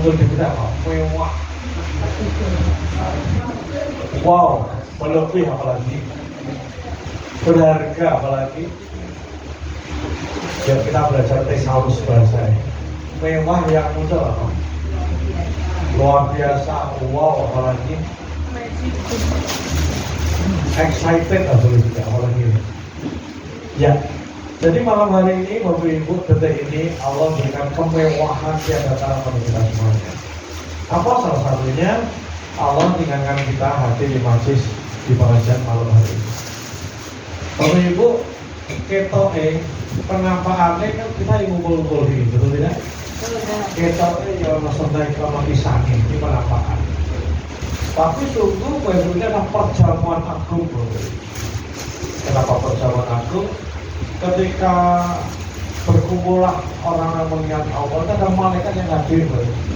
Untuk kita apa? Mewah. Wow, berlebih apalagi, berharga apalagi. Biar kita belajar tesaurus bahasa. Mewah yang muncul apa? Luar biasa, wow apalagi. Excited atau juga apalagi. Ya, jadi malam hari ini Bapak Ibu, detik ini Allah berikan kemewahan yang datang kepada kita semuanya. Apa salah satunya? Allah ingatkan kita hadir di majlis di pengajian malam hari ini. Bapak Ibu, ketoke penampakannya kan kita ngumpul-ngumpul ini, betul tidak? Ketoke ya maksudnya kalau pisangin ini penampakan. Tapi sungguh bentuknya adalah perjamuan agung, Bapak Ibu. Kenapa perjamuan agung? Ketika berkumpullah orang-orang mengingat Allah, ada malaikat yang hadir, Bapak Ibu.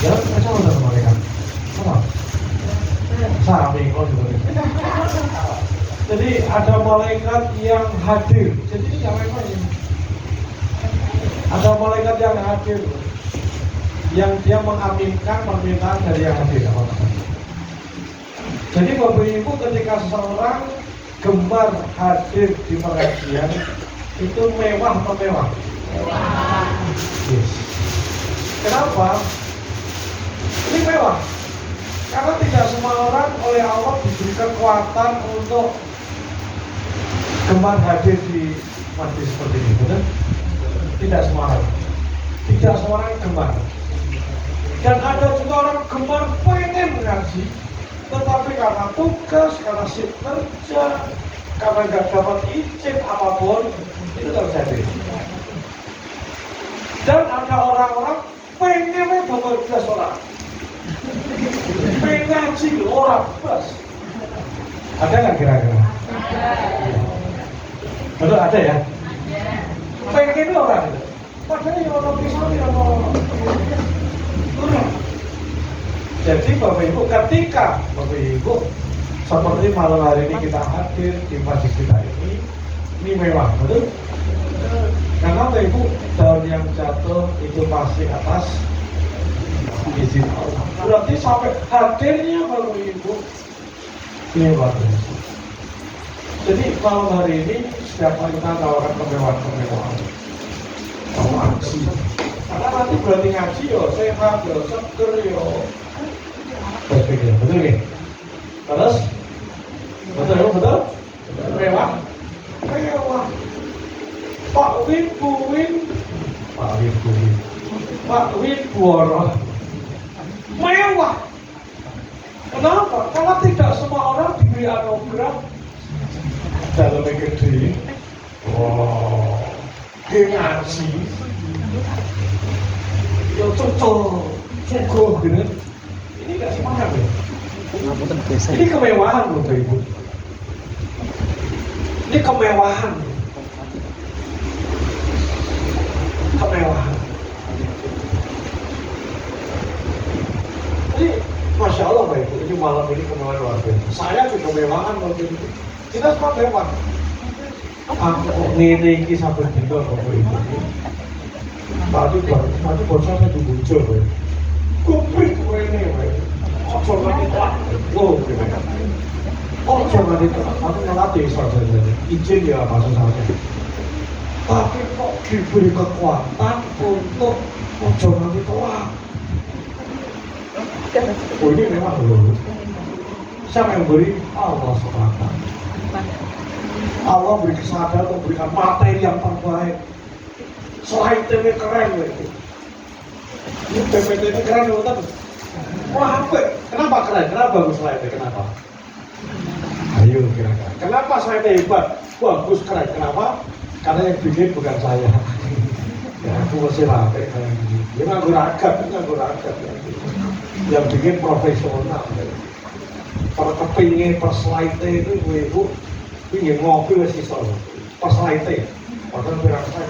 Ya, saya ada malaikat. Apa? Samping kok juga. Jadi ada malaikat yang hadir. Jadi yang memang ini. Ada malaikat yang hadir, yang dia mengaminkan permintaan dari yang hadir. Jadi Bapak Ibu, ketika seseorang gemar hadir di pengajian, itu mewah atau mewah? Mewah. Yes. Kenapa? Ini mewah. Karena tidak semua orang oleh Allah diberi kekuatan untuk gemar hadir di majlis seperti ini, betul? Tidak semua orang. Tidak semua orang gemar. Dan ada juga orang gemar pengen mengaji, tetapi karena tugas, karena shift kerja, karena nggak dapat izin apapun, itu terjadi. Dan ada orang-orang pengennya bawa 12 orang, pengen ngaji orang bos. Ada nggak kira-kira? Betul ada ya? Pengen orang itu. Padahal yang orang pisau yang orang. Jadi Bapak Ibu, ketika Bapak Ibu seperti malam hari ini kita hadir di masjid kita ini mewah, betul? Karena Bapak Ibu, daun yang jatuh itu pasti atas izin Allah. Berarti sampai hadirnya Bapak Ibu ini luar biasa. Jadi malam hari ini setiap hari kita tawarkan kemewahan-kemewahan. Kamu aksi. Karena nanti berarti ngaji yo, sehat yo, seger yo. Betul, betul ya? Terus? Betul, betul? Mewah? Mewah. Pak Win Buwin. Pak Win Buworo. Mewah. Kenapa? Karena tidak semua orang diberi anugerah dalamnya gede. Wow. Ngaji. Ya cukup gitu. Ini gak semangat ya? Ini kemewahan loh Bapak Ibu. Ini kemewahan. Kemewahan. Jadi Masya Allah Bapak Ibu, ini malam ini kemewahan luar biasa. Saya juga kemewahan Bapak Ibu. Kita semua mewah. Ini sampai tinggal Bapak Ibu. Tadi baru sampai di Bujo, kuprik gue ini, ojo nganti telat, gimana? Ojo nganti telat, tapi ngelatih saja, izin ya maksud saya. Tapi kok diberi kekuatan untuk ojo nganti telat. Oh ini memang loh. Siapa yang beri? Allah SWT. Allah beri kesadaran untuk memberikan materi yang terbaik. Slide TV keren gitu. Ini PPT ini keren loh tapi. Wah apa? Kenapa keren? Kenapa bagus slide? Kenapa? Ayo kira-kira. Kenapa slide hebat? Bagus keren. Kenapa? Karena yang bikin bukan saya. Ya aku masih rapi kayak gini. Dia nganggur agak. Yang bikin profesional. Kalau kepingin per slide itu ibu ingin ngopi masih soal per slide. Padahal berang saya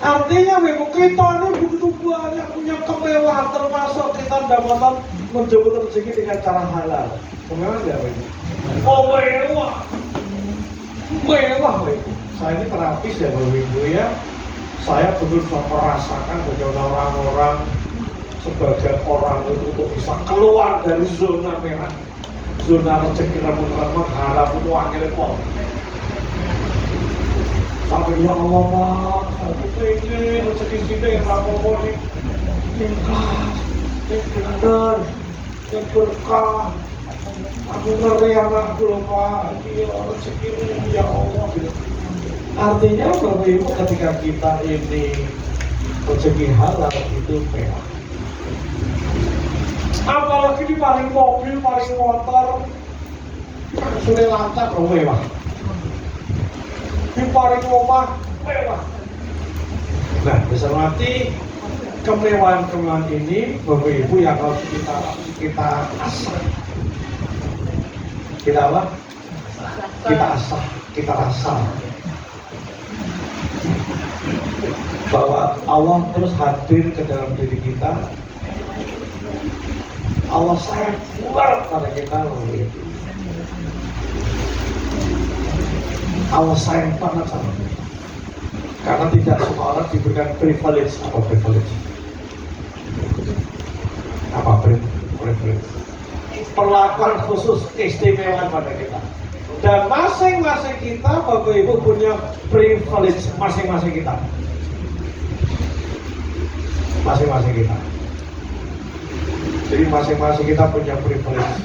artinya memang kita ini begitu banyak punya kemewahan, termasuk kita dapat menjemput rezeki dengan cara halal. Kemewahan nggak Ibu? Oh mewah. Saya ini terapis ya Bapak Ibu ya. Saya betul-betul merasakan bagaimana orang-orang, sebagian orang itu untuk bisa keluar dari zona merah, zona rezeki rambut-rambut harap itu akhirnya kok. Sampai ya Allah Pak, aku pengen rezeki sini yang rapopo nih, yang khas, yang benar, yang berkah. Aku ngeri anakku loh Pak, ini rezeki ini ya Allah gitu. Artinya Bapak Ibu ketika kita ini rezeki halal itu mewah. Apalagi di paling mobil, paling motor sudah lancar loh mewah. Di paling rumah mewah. Nah, bisa mati kemewahan-kemewahan ini Bapak Ibu yang harus kita asah. Kita apa? Kita asah, kita rasa. Bahwa Allah terus hadir ke dalam diri kita. Allah sayang banget pada kita. Allah sayang banget sama kita. Karena tidak semua orang diberikan privilege. Apa privilege? Apa privilege? Perlakuan khusus, keistimewaan pada kita. Dan masing-masing kita, Bapak Ibu punya privilege masing-masing kita. Masing-masing kita. Jadi masing-masing kita punya privilege.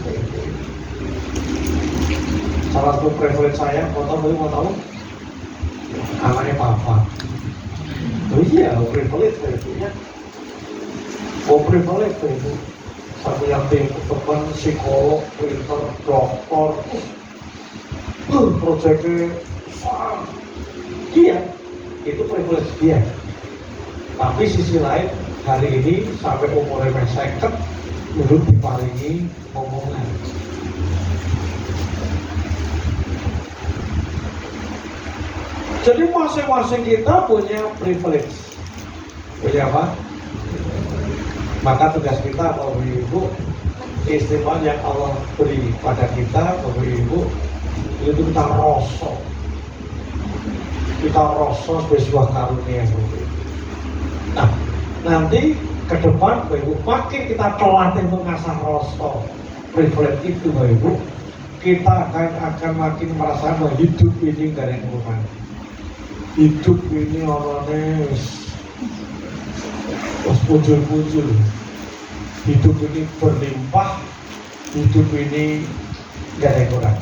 Salah satu privilege saya, mau tahu? Anaknya papa. Oh iya, privilege itu ya. Oh privilege itu. Saya punya teman psikolog, printer, dokter. Proyeknya dia itu privilege dia. Tapi sisi lain hari ini sampai umurnya meseket belum diparingi omongan. Jadi masing-masing kita punya privilege. Punya apa? Maka tugas kita Bapak Ibu, keistimewaan yang Allah beri pada kita Bapak Ibu, itu kita rosok sebagai sebuah karunia. Nah, nanti ke depan Bapak Ibu, makin kita terlatih mengasah rosok privilege itu Bapak Ibu, kita akan makin merasakan bahwa hidup ini gak ada yang berubah. Hidup ini orangnya muncul. Hidup ini berlimpah, hidup ini gak ada yang kurang.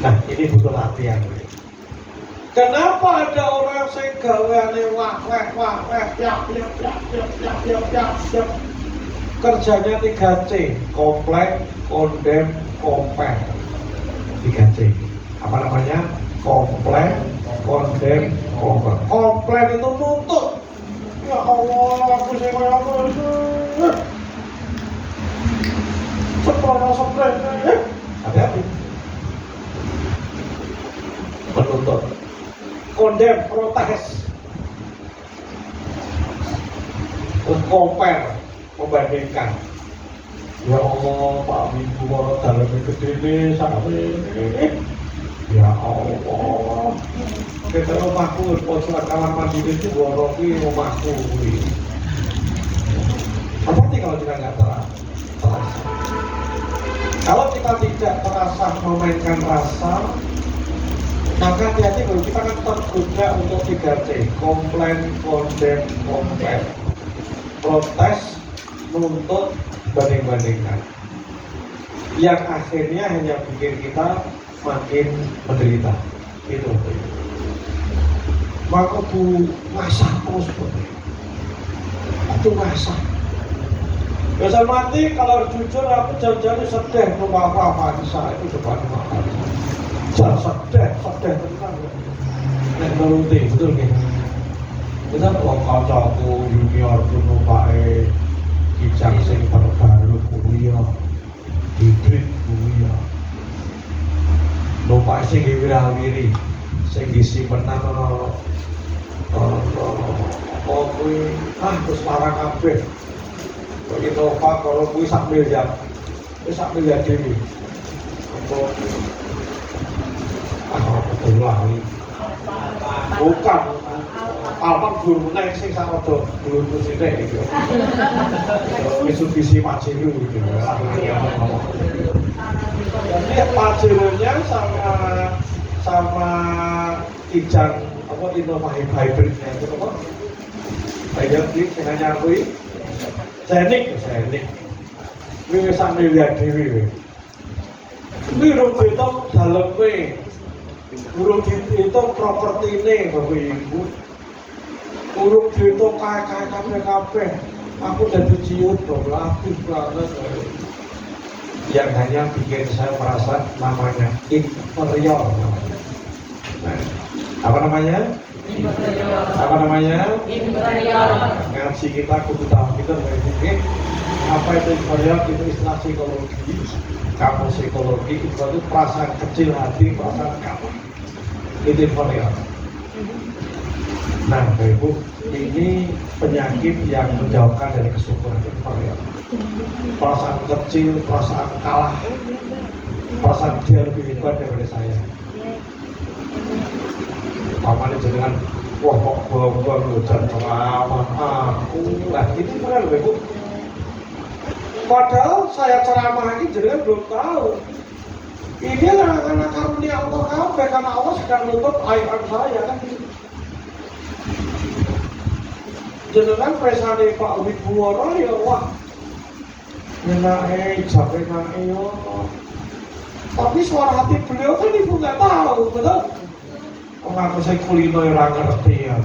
Nah, ini butuh latihan. Kenapa ada orang yang gaweane wah, kerjanya 3C, komplain, kondem, compare. 3C. Apa namanya? Komplain, kondem, compare. Komplain itu nuntut. Ya Allah, aku sih kayak apa? Seprona. Hati-hati. Menuntut. Kondem, protes. Terus compare, membandingkan. Ya Allah, Pak Minggu kalau dalam gede ini sampai ini. Ya Allah, kita rumahku, pojok kamar mandi itu boroki rumahku. Seperti kalau kita nggak terasa. Kalau kita tidak terasa memainkan rasa, maka hati-hati kalau kita akan tergoda untuk 3C, komplain, kondem, compare, protes, menuntut, banding-bandingkan, yang akhirnya hanya bikin kita makin menderita. Itu. Maka bu masak terus, itu masak. Biasa mati kalau jujur aku jauh-jauh sedih rumah apa saya itu depan rumah apa. Jangan sedih tentang. Nek nuruti betul nggih. Kita kok kancaku junior kuno pae kijang sing baru kuliah. Hibrid kuliah. Numpak sing wirawiri sing disimpenan ana kuwi terus larang kabeh. Kok Innova kalau kuwi sak miliar. Wis sak miliar dhewe. Betul lah. Bukan. Alpan guru naik sing sarada guru sithik iki. Mitsubishi Pajero gitu. Jadi Pajeronya sama Kijang apa Innova hybridnya itu apa? Kayak di senanya kuwi. Zenik. Kuwi wis sak miliar dhewe. Kuwi urung diitung daleme. Urung diitung propertine Bapak Ibu. Urung diitung kabeh. Aku jadi ciut dong, aktif banget. Yang hanya bikin saya merasa namanya inferior. Nah, apa namanya? Apa namanya? Inferior. Ngaji kita kudu tahu kita mungkin apa itu inferior, itu istilah psikologi. Kamu psikologi itu perasaan kecil hati, perasaan kamu itu inferior. Nah, Ibu, ini penyakit yang menjauhkan dari kesyukuran inferior. Perasaan kecil, perasaan kalah, perasaan dia lebih hebat daripada saya. Pamannya jenengan, wah kok bawa hujan ceramah aku, lah itu benar Ibu. Padahal saya ceramah ini jenengan belum tahu. Ini karena karunia Allah kabeh, karena Allah sedang nutup aib saya kan. Jenengan pesane Pak Wibowo ya wah. Nyenake jape nang yo. Tapi suara hati beliau kan ibu nggak tahu, betul? Mengaku saya kulino yang ngerti ya.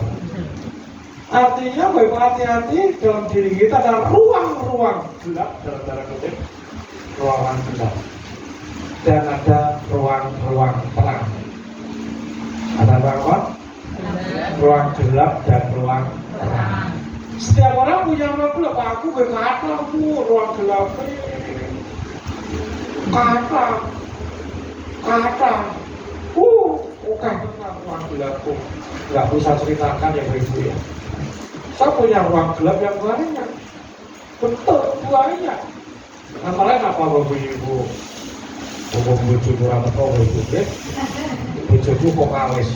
Artinya baik hati-hati dalam diri kita ada ruang-ruang gelap dalam tanda kutip, ruangan gelap, dan ada ruang-ruang terang. Ada apa? Ruang gelap dan ruang terang. Setiap orang punya ruang gelap. Aku berkata aku ruang gelap. Kata. Bukan tentang ruang gelapku. Nggak bisa ceritakan ya Ibu ya. Saya punya ruang gelap yang banyak. Betul, banyak. Antara lain apa Bapak Ibu? Ngomong bojo kurang teko Ibu ya. Bojoku vokalis.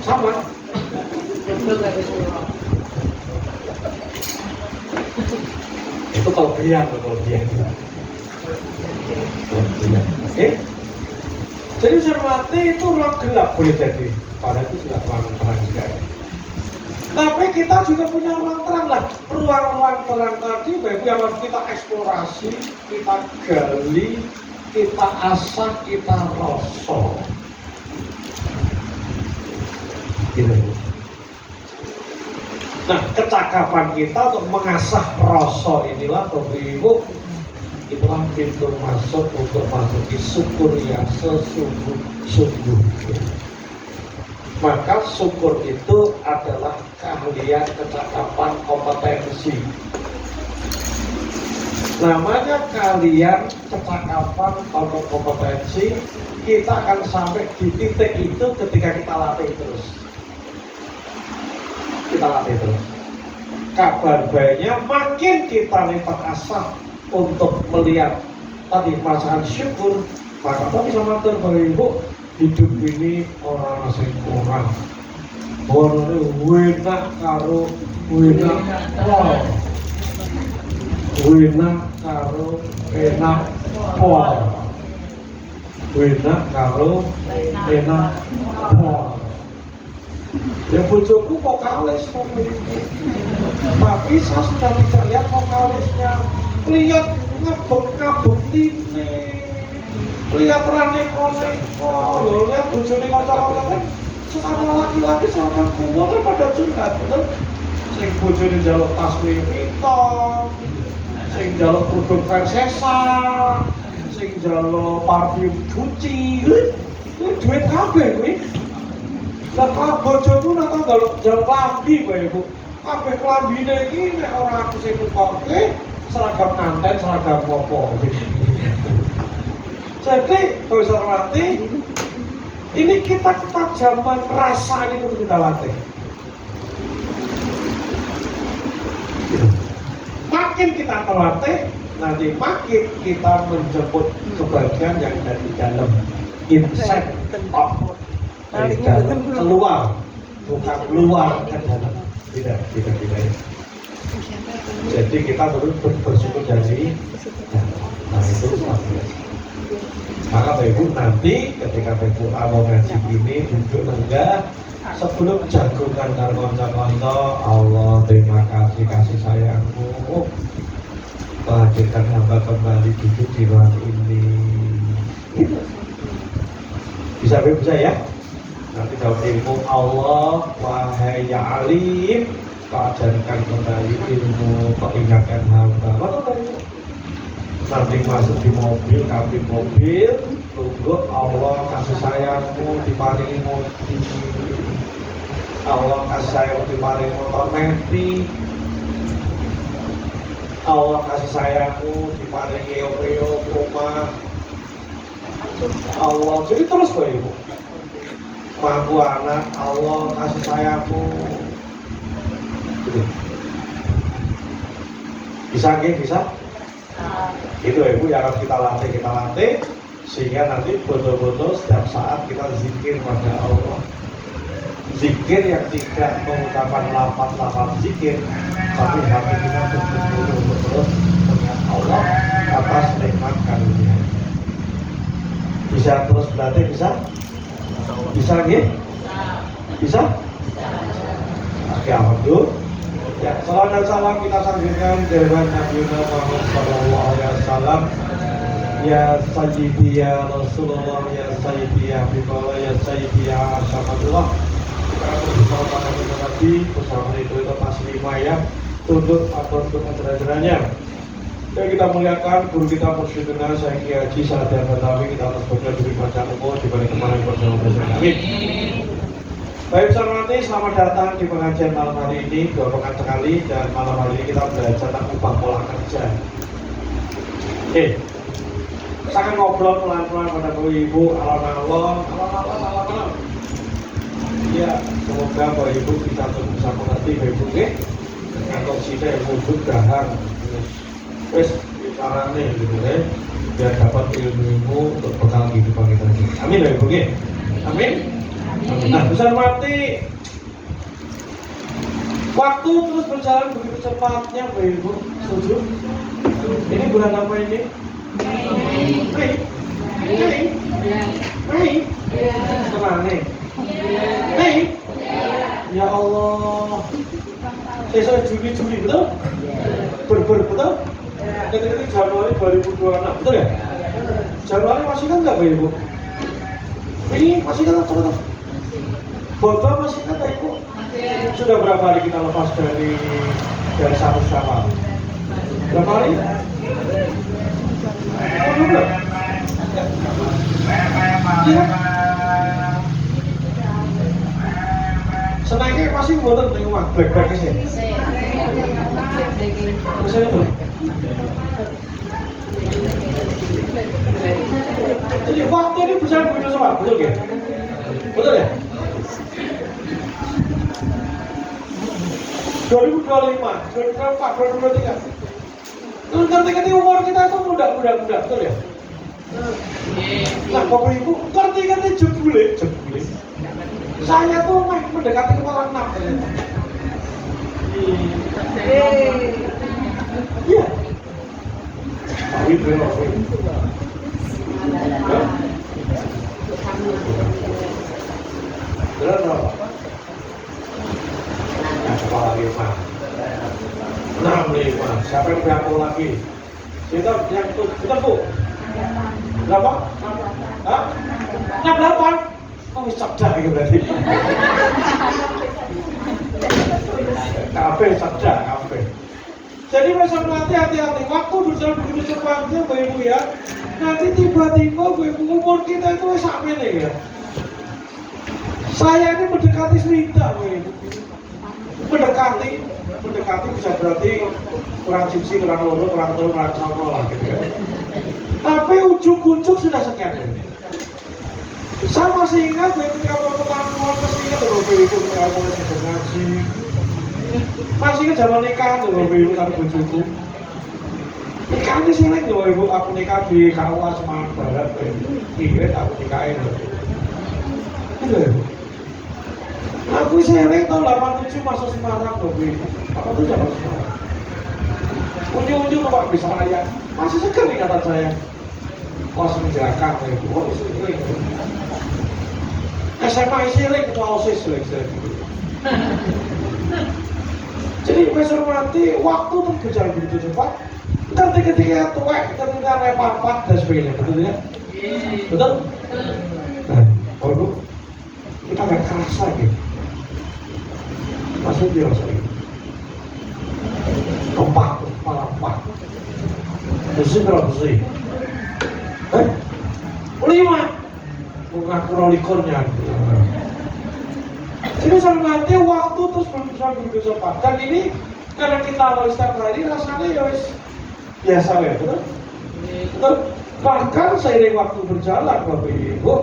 Sama. Itu kelebihan. Oke. Jadi sermati itu ruang gelap boleh jadi. Padahal itu sudah ruang terang juga. Tapi kita juga punya ruang terang lah. Ruang-ruang terang tadi baik yang harus kita eksplorasi, kita gali, kita asah, kita rosok. Gitu. Nah, kecakapan kita untuk mengasah rasa inilah Bapak Ibu, itulah pintu masuk untuk masuki syukur yang sesungguh-sungguhnya. Maka syukur itu adalah keahlian, kecakapan, kompetensi. Namanya keahlian, kecakapan, atau kompetensi, kita akan sampai di titik itu ketika kita latih terus. Kabar baiknya makin kita lipat asah untuk melihat tadi perasaan syukur, maka kita bisa matur Bapak Ibu, hidup ini orang asing kurang. Borone enak karo enak pol. Enak karo enak pol. Enak karo enak pol. Ya bojoku vokalis tapi saya sudah tidak lihat vokalisnya. Lihat ngabuk-ngabuk-tine, lihat rane-koneko, lihat bojone kocok-kocok. Sama laki-laki sama kuwo kan pada curhat, betul? Sing bojone njaluk tas Louis Vuitton, sing njaluk produk Versace, sing njaluk parfum Gucci. Kuwi duit kabeh kuwi. Lah kalau bojoku nang njaluk lambi bae Ibu. Kabeh klambine iki nek ora aku sing tukoke seragam nganten, seragam popo. Jadi, kalau bisa latih, ini kita ketajaman rasa ini perlu kita latih. Makin kita terlatih, nanti makin kita menjemput kebahagiaan yang ada di dalam inside out, keluar, bukan keluar ke dalam. Tidak. Jadi kita terus bersyukur dari nah itu luar biasa. Maka Bapak Ibu nanti ketika Bapak Ibu mau ngaji ini duduk enggak sebelum jagungan karo kanca-kanca, Allah terima kasih sayangmu menghadirkan hamba kembali duduk di ruang ini. Gitu. Bisa Bapak Ibu saya? Nanti jawab ilmu Allah, wahai ya alim, kau ajarkan kembali ilmu, kau ingatkan hamba. Nanti masuk di mobil, kabin mobil, tunggu Allah kasih sayangmu diparingi mobil, Allah kasih sayangmu diparingi motor metik, Allah kasih sayangmu diparingi Oreo rumah, Allah jadi terus Bapak Ibu. Mampu anak, Allah kasih sayangmu. Bisa? Itu Ibu yang harus kita latih sehingga nanti betul-betul setiap saat kita zikir pada Allah. Zikir yang tidak mengucapkan lafaz-lafaz zikir, tapi hati kita betul-betul mengingat Allah atas nikmat karunia. Bisa terus berlatih, bisa nggih? Bisa? Oke, alhamdulillah. Ya, salam dan salam kita sampaikan dari Nabi Muhammad sallallahu alaihi wasallam. Ya Sayyidi ya Rasulullah, ya Sayyidi ya Habibullah, ya Sayyidi ya Asyafatullah. Kita akan bersama pada Nabi, bersama itu pas 5 ya. Tunduk atau untuk ajaran-ajarannya. Dan kita muliakan guru kita Mursyidina Syekh Kiai Haji Sa'adiyah Batawi, kita atas berkah diberi panjang umur diberi kemarin bersama bersama. Amin. Baik, hormati, selamat datang di pengajian malam hari ini, 2 pekan sekali, dan malam hari ini kita belajar tentang ubah pola kerja. Saya akan ngobrol pelan-pelan pada Ibu, alam-alam. Ya, semoga Bapak Ibu kita bisa mengerti Bapak Ibu, atau sida yang wujud dahar, wes caranya gitu biar dapat ilmu untuk bekal kehidupan kita. Amin Bapak Ibu. Amin. Nah, besar mati. Waktu terus berjalan begitu cepatnya, Bapak Ibu. Setuju? Ini bulan apa ini? Mei. Tenang nih. Mei. Ya Allah. Besok Juli betul? Betul? Ketika Januari 2026 betul ya? Januari masih kan nggak Bapak Ibu? Ini masih kan betul? Bapak masih kan Bapak Ibu? Sudah berapa hari kita lepas dari satu Syawal? Berapa hari? Belum. Ya. Senangnya masih buatan di rumah, baik-baik sih. Bisa itu. Jadi waktu ini bisa begitu cepat, betul ya? Betul ya? 2025, 2024, 2023. Terus ngerti umur kita itu muda, betul ya? Nah, Bapak Ibu, ngerti jebule. Saya tuh mendekati kepala 6 ternyata. Iya. Tapi belum. Benar berapa? Nah, kepala 5. Siapa yang berapa lagi? Kita yang itu, kita Bu. Berapa? Hah? 68? Oh, sabda itu berarti. Kafe sabda, kafe. Jadi besok nanti hati-hati, waktu berjalan begitu cepatnya Bapak Ibu ya. Nanti tiba-tiba Bapak Ibu umur kita itu sampai nih ya. Saya ini mendekati cerita Bapak Ibu. Mendekati bisa berarti kurang sisi, kurang loro, kurang telur, kurang sama lah gitu ya. Tapi ujung-ujung sudah sekian ini. Saya masih ingat ketika pertama masih ingat Bapak Ibu ketika mulai ngaji. Masih ingat zaman nikah Bapak Ibu sama bojoku. Nikahnya seleng loh ibu, aku nikah di KUA Semarang Barat, Inggris aku nikahin loh. Itu ibu. Aku seleng tahun 87 masuk Semarang loh ibu. Apa tuh zaman Semarang? Ujung-ujung Pak bisa raya, masih seger nih kata saya. Kos menjaga ibu, kok itu seleng. SMA seleng ketua OSIS seleng. Jadi besok nanti waktu tuh berjalan begitu cepat. Nanti ketika tua, ketika repot dan sebagainya, betul ya? Betul? Nah, kalau kita nggak kerasa gitu. Masuk dia rasanya. Empat, kepala empat. Bersih berapa bersih? Lima. Bukan kurang likurnya. Jadi sampai nanti waktu terus berjalan begitu cepat. Dan ini karena kita harus setiap hari rasanya ya biasa ya, betul? Betul? Bahkan seiring waktu berjalan Bapak Ibu,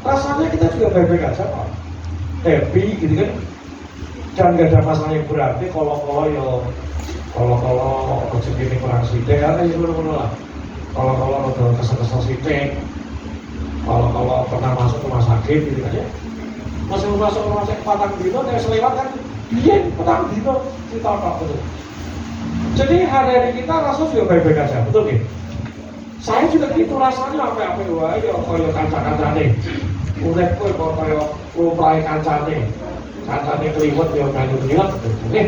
rasanya kita juga baik-baik aja Pak. Happy gitu kan. Dan gak ada masalah yang berarti kalau rezeki ini kurang sidik, ya itu lah. Kalau udah kesel-kesel sidik, kalau pernah masuk rumah sakit gitu kan ya. Masuk rumah sakit patang dino, kayak selewat kan, iya patang dino, kita apa betul. Jadi hari-hari kita rasa juga baik-baik aja, betul gitu? Saya juga gitu rasanya apa-apa wae ya kaya kanca-kancane. Urip kowe kok kaya lumrahe kancane. Kancane kliwet ya melu liwet nggih.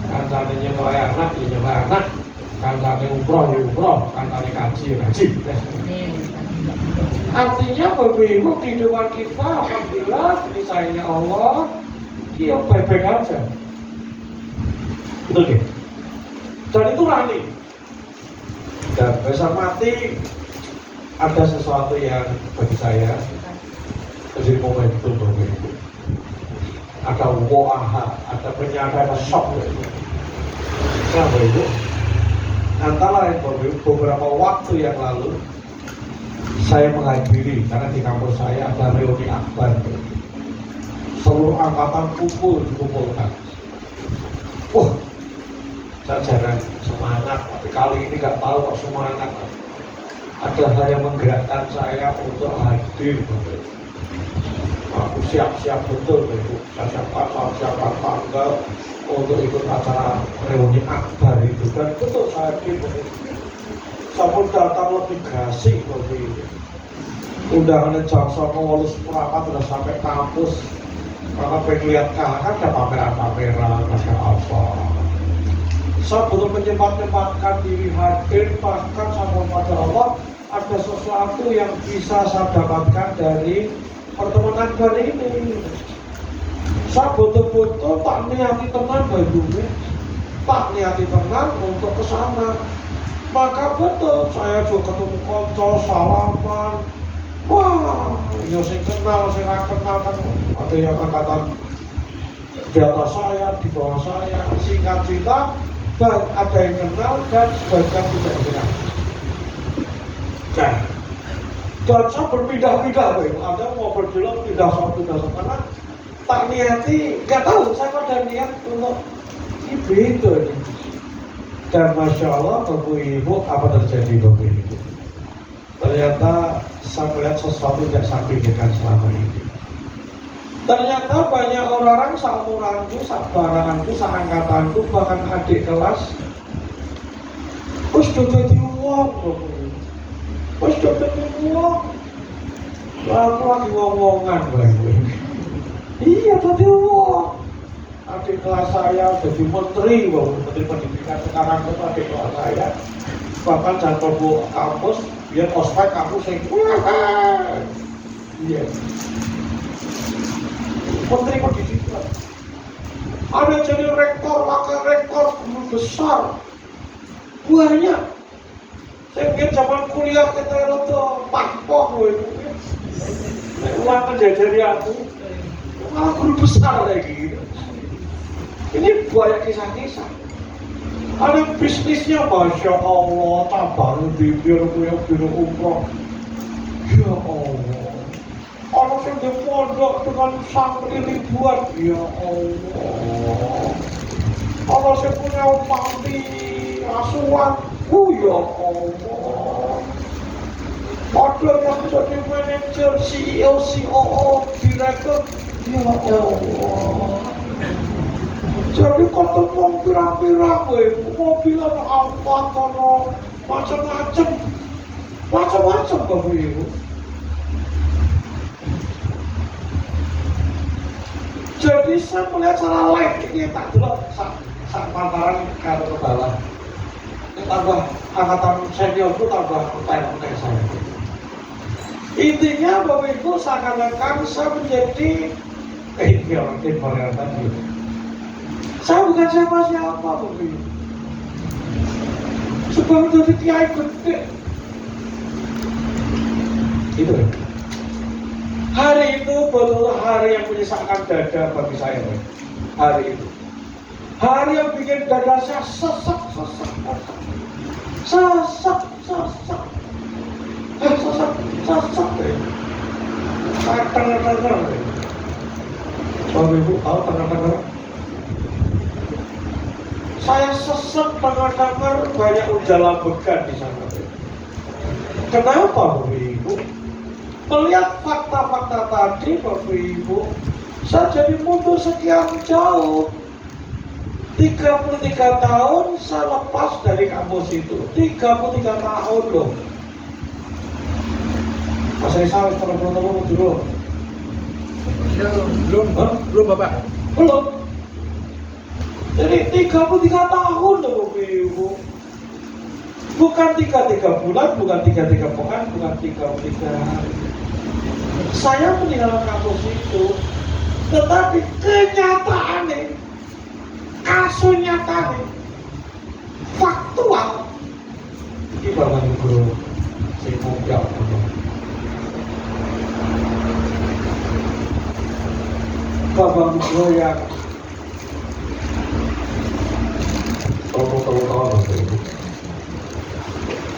Kancane nyewa anak ya nyewa anak. Kancane umroh ya umroh, kancane kaji ya kaji. Artinya Bapak Ibu kehidupan kita alhamdulillah disayangnya Allah dia baik-baik aja. Betul gitu? Dan itu rani. Dan besok mati ada sesuatu yang bagi saya menjadi momentum Bapak Ibu. Ada wa'aha, ada penyadaran shock nah Bapak Ibu, antara lain Bapak Ibu, beberapa waktu yang lalu saya menghadiri karena di kampus saya ada reuni akbar, seluruh angkatan dikumpulkan. Wah, saya jarang semangat, tapi kali ini nggak tahu kok semangat. Ada hal yang menggerakkan saya untuk hadir. Aku siap-siap betul, Ibu. Saya siapkan tanggal untuk ikut acara reuni akbar itu. Dan betul saya hadir. Saya datang lebih gasik lebih. Undangan jam 9.08 sudah sampai kampus. Karena pengen lihat kan ada pameran-pameran, Masya Allah. Saya belum menyempatkan diri hadir, bahkan sama pada Allah ada sesuatu yang bisa saya dapatkan dari pertemuan akbar ini. Saya betul-betul tak niati teman bajunya, tak niati teman untuk kesana. Maka betul saya juga ketemu konco, salaman. Wah, ya saya kenal, saya kenal kan ada yang angkatan di atas saya, di bawah saya. Singkat cerita, dan ada yang kenal dan sebagian tidak kenal. Dan saya berpindah-pindah, ada mau berjuang pindah satu karena tak niati, nggak tahu saya pada niat untuk itu. Dan Masya Allah, Bapak Ibu, apa terjadi Bapak Ibu? Ternyata saya melihat sesuatu tidak saya pikirkan selama ini. Ternyata banyak orang seumuranku, sebaranganku, seangkatanku, bahkan adik kelas wis dadi wong, wis dadi wong. Aku lagi ngomong-ngomongan bae. Iya dadi wong. Adik kelas saya jadi menteri, menteri pendidikan sekarang itu adik kelas saya. Bahkan jatuh ke kampus, dia ospek kampus yang iya. Menteri pendidikan. Ada jadi rektor, wakil rektor, guru besar. Banyak. Saya pikir zaman kuliah kita itu pakpok itu. Uang menjajari aku. Malah guru besar kayak gitu. Ini banyak kisah-kisah. Ada bisnisnya Masya Allah, tambang di biru umroh. Ya Allah. Orang yang di pondok dengan santri ribuan, ya Allah. Orang yang punya panti asuhan Ya Allah. Padahal yang jadi manajer, CEO, COO, direktur, ya Allah. Jadi ketemu pirang-pirang, mobilan apa, kono macam-macam, Bapak Ibu. Jadi saya melihat secara live ini tak dulu sak pantaran karo kebala. Tambah angkatan senior itu tambah utai saya. Intinya Bapak Ibu seakan-akan saya menjadi ini orang timur yang tadi. Saya bukan siapa-siapa Bapak Ibu. Sebab menjadi kiai gede. Itu ya. Hari itu betul hari yang menyisakan dada bagi saya. Hari itu. Hari yang bikin dada saya sesak. Tengah-tengah. Bapak Ibu tahu tengah-tengah? Saya sesek tengah-tengah banyak ujalan began di sana. Kenapa Bapak Ibu? Melihat fakta-fakta tadi Bapak Ibu, saya jadi mundur sekian jauh. 33 tahun saya lepas dari kampus itu. 33 tahun loh. Mas Risa harus terlalu dulu. Belum Bapak. Belum. Jadi 33 tahun loh Bapak Ibu. Bukan 33 bulan, bukan 33 pekan, bukan 33 hari. Saya meninggalkan kampus itu, tetapi kenyataannya, nyatanya, faktual. Ini Bapak Ibu, saya mau jawab. Bapak Ibu yang tahun Bapak Ibu,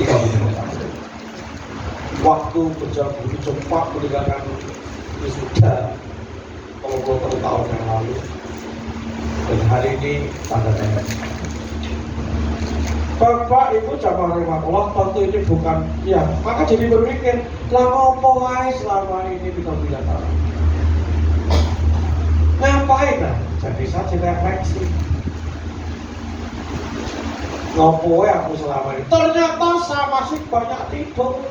35 tahun. Waktu berjalan begitu cepat meninggalkan wisuda 30 tahun yang lalu. Dan hari ini tanda tanya. Bapak Ibu jamaah rahimahullah, tentu ini bukan ya, maka jadi berpikir, lah ngopo wae selama ini kita tidak tahu. Ngapain lah? Jadi saya refleksi. Ngopo wae aku selama ini. Ternyata saya masih banyak tidur.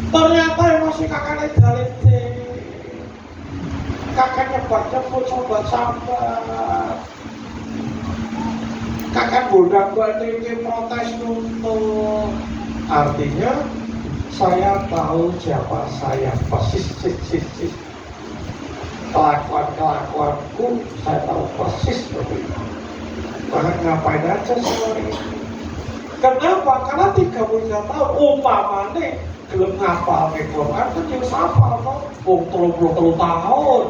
Ternyata yang masih kakaknya dalete. Kakaknya baca mau coba sabar. Kakak bodak ini protes nuntut. Artinya saya tahu siapa saya persis. Kelakuanku saya tahu persis begitu. Maka ngapain aja semua ini? Kenapa? Karena 33 tahun umpamanya gelem ngapal ke Quran kan yang hafal kok. 30 tahun.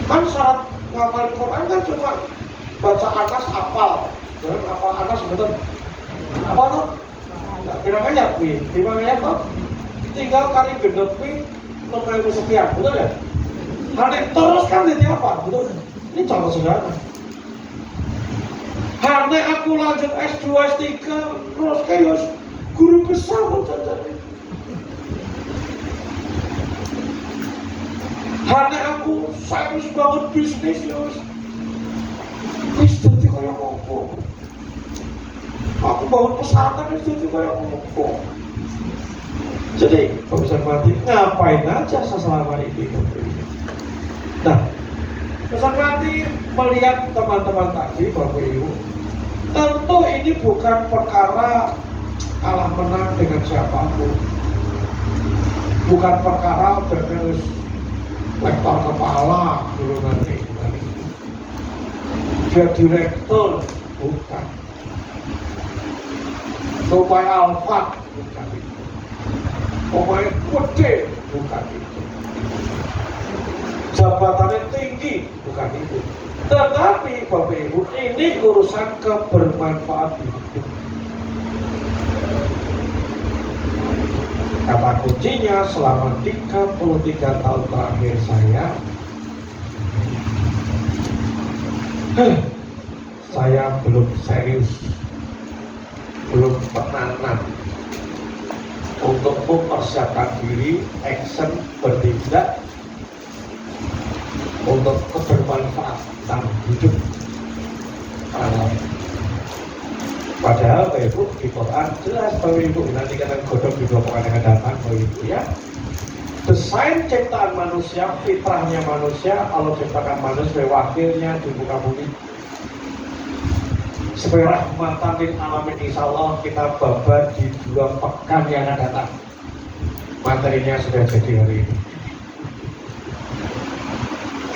Kan syarat ngapal Quran kan cuma baca anas hafal. Jangan hafal anas betul. Apa tuh? Pirang ayat nih, 5 ayat tuh. Tinggal kali genepi 6.000 sekian, betul ya? Hari terus kan jadi apa? Betul? Ini contoh sederhana. Hari aku lanjut S2, S3, terus kayak guru besar jadi. Hari aku serius banget bisnis yos. Wis dadi kaya ngopo. Aku bangun pesantren wis dadi kaya ngopo. Jadi, kalau bisa mati, ngapain aja selama ini? Nah, pesan mati melihat teman-teman tadi, Bapak Ibu, tentu ini bukan perkara kalah menang dengan siapapun. Bukan perkara terus lektor kepala dulu nanti. Dia direktur, bukan. Supaya alfat, bukan itu. Pokoknya gede, bukan itu. Jabatannya tinggi, bukan itu. Tetapi Bapak Ibu, ini urusan kebermanfaatan hidup. Kata kuncinya selama 33 tahun terakhir saya saya belum serius, belum tenanan untuk mempersiapkan diri, action, bertindak untuk kebermanfaatan hidup. Padahal Bapak Ibu di Quran jelas Bapak Ibu, nanti kita godok di kelompok yang akan datang Bapak Ibu ya. Desain ciptaan manusia, fitrahnya manusia, Allah ciptakan manusia wakilnya di muka bumi. Sebagai rahmatan lil alamin, insya Allah kita babat di 2 pekan yang akan datang. Materinya sudah jadi hari ini.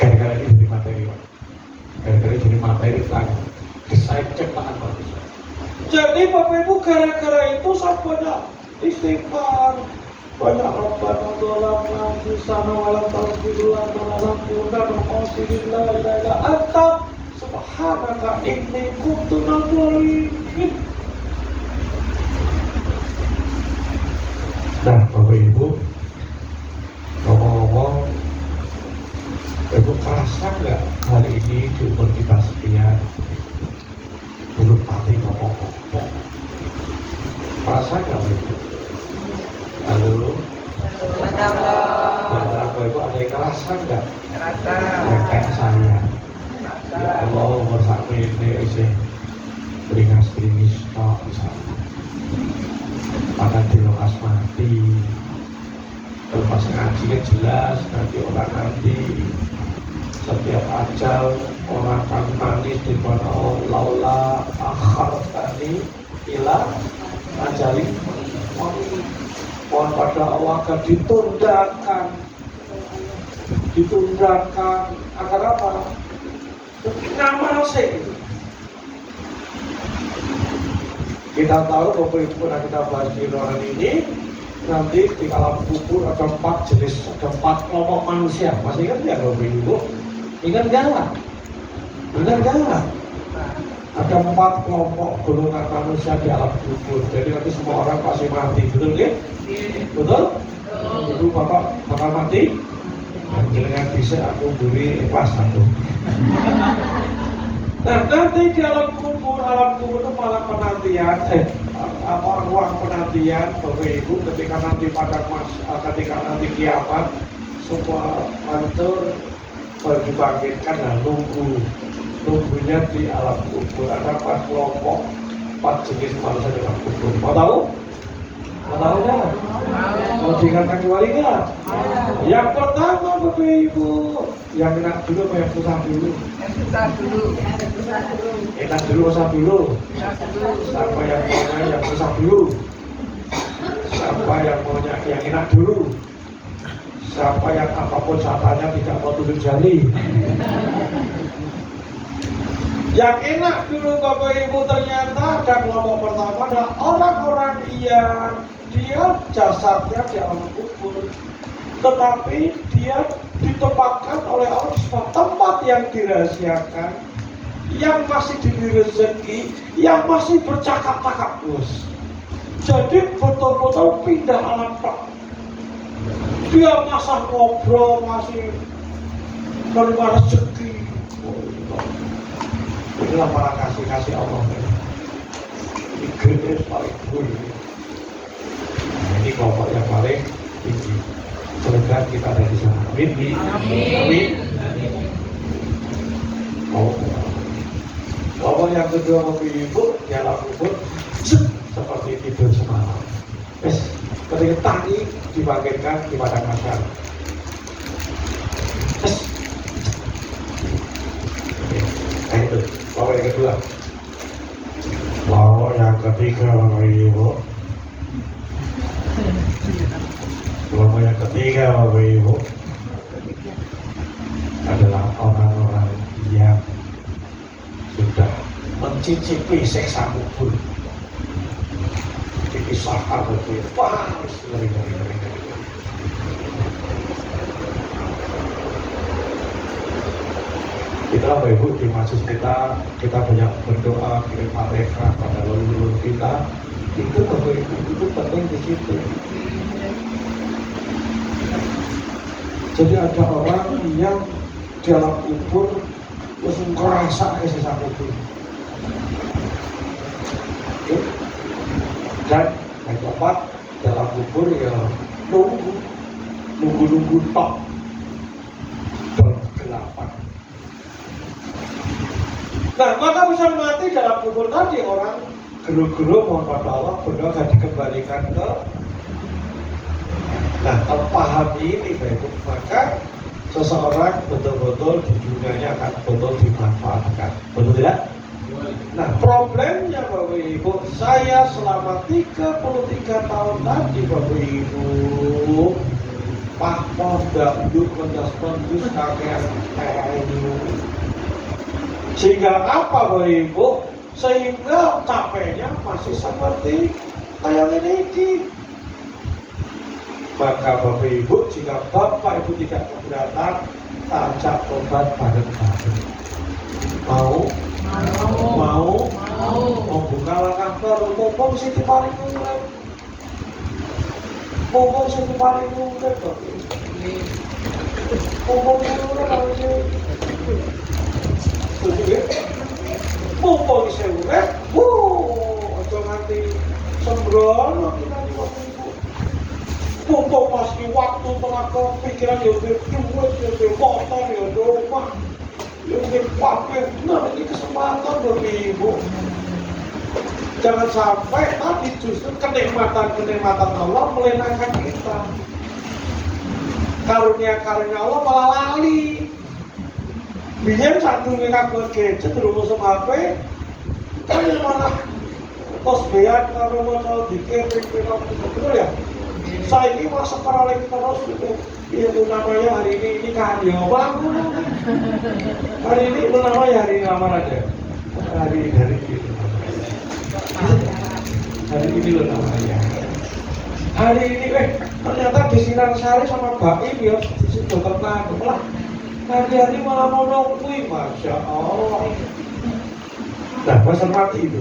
Gara-gara ini jadi materi, Pak. Gara-gara jadi materi tentang desain ciptaan manusia. Jadi Bapak Ibu, gara-gara itu saya banyak istighfar, banyak Rabbana dzalamna anfusana wa lam taghfir lana wa lam tarhamna la ilaha illa anta subhanaka inni kuntu minadh dhalimin. Nah, Bapak Ibu, ngomong-ngomong, Ibu kerasa nggak hari ini di umur kita sekian belum pati ngomong-ngomong? Kerasa nggak Ibu? Halo? Bapak Ibu ada yang kerasa nggak? Kerasa. Kayak saya. Ya Allah, umur sampai ini sih beringas-beringis kok misalnya. Bahkan di lokasi mati. Lepas ngaji kan jelas, nanti orang nanti setiap ajal orang akan manis di mana laula akhar tadi ila ajali mohon pada Allah akan ditundaakan agar apa? Ngamal sih. Kita tahu Bapak Ibu pernah kita bahas di ruangan ini, nanti di alam kubur ada 4 jenis, ada 4 kelompok manusia. Masih ingat ya Bapak Ibu? Ingat gak? Benar gak? Ada 4 kelompok golongan manusia di alam kubur. Jadi nanti semua orang pasti mati, betul ya? Betul? Ibu Bapak bakal mati? Jangan bisa aku beri ikhlas satu. Nah, nanti di alam kubur itu malah penantian, ruang penantian Bapak Ibu ketika nanti ketika nanti kiamat semua hancur dibangkitkan dan nunggunya di alam kubur. Ada 4 kelompok, 4 jenis manusia di alam kubur. Mau tahu? Mau tahu nggak? Mau dikatakan kembali nggak? Yang pertama Bapak Ibu, yang enak dulu apa yang susah dulu? Yang susah dulu. Enak dulu, susah dulu. Siapa yang maunya yang susah dulu? Siapa yang maunya yang enak dulu? Siapa yang apapun satanya tidak mau tunjuk jari? Yang enak dulu Bapak Ibu, ternyata ada kelompok pertama adalah orang-orang yang dia jasadnya di alam kubur, tetapi dia ditempatkan oleh Allah sebuah tempat yang dirahasiakan, yang masih diberi rezeki, yang masih bercakap-cakap bos. Jadi betul-betul pindah alam tak. Dia masa ngobrol, masih menerima rezeki. Inilah para kasih-kasih Allah. Ini grace paling tinggi. Nah, ini kelompok yang paling tinggi. Semoga kita ada di sana. Amin. Amin. Kelompok yang kedua Bapak Ibu, jalan kubur seperti tidur semalam. Ketika tadi dibangkitkan di padang mahsyar. Nah itu, kelompok yang kedua. Kelompok yang ketiga Bapak Ibu. Kelompok yang ketiga Bapak Ibu adalah orang-orang yang sudah mencicipi siksa kubur. Dipisahkan begitu, wah, ngeri. Itulah Bapak Ibu, di masjid kita banyak berdoa, kirim Fatihah pada leluhur kita. Itu Bapak Ibu, itu penting di situ. Jadi ada orang yang di dalam kubur terus merasa siksa kubur. Dan yang keempat, dalam kubur ya nunggu tok bergelapan. Nah, maka bisa mati dalam kubur tadi orang geru-geru mohon pada Allah benar dikembalikan ke. Nah, kalau paham ini Bapak Ibu, maka seseorang betul-betul di dunianya akan betul dimanfaatkan. Betul tidak? Nah, problemnya Bapak Ibu, saya selama 33 tahun tadi Bapak Ibu pakpon, dangdut, mendas-mendus, kakean, sehingga apa Bapak Ibu? Sehingga capeknya masih seperti kayak ini. Maka Bapak Ibu, jika Bapak Ibu tidak keberatan, ajak obat bareng-bareng. Mau buka langkah baru, mumpung sing paling urip. Mumpung sing paling urip kok. Mumpung urip aja. Mumpung sing urip, aja nganti sembrono kita di waktu itu. Mumpung masih waktu tenaga pikiran ya udah duit, ya udah motor, ya udah rumah. Yang pakai, nah ini kesempatan Bapak Ibu. Jangan sampai tadi justru kenikmatan Allah melenakan kita. Karunia Allah malah lali. Biar satu ngekakuan gadget terus HP, kan malah posbean kalau mau dikit, betul ya. Saya ini masa para lagi terus gitu. Itu namanya hari ini karya bangun. Hari ini namanya hari lamaran aja. Hari ini hari ini loh namanya. Hari ini ternyata di Sinar Sari sama Mbak Im ya di situ terkenal lah. Hari malah mau nongkuin, Masya Allah. Nah, masa mati itu.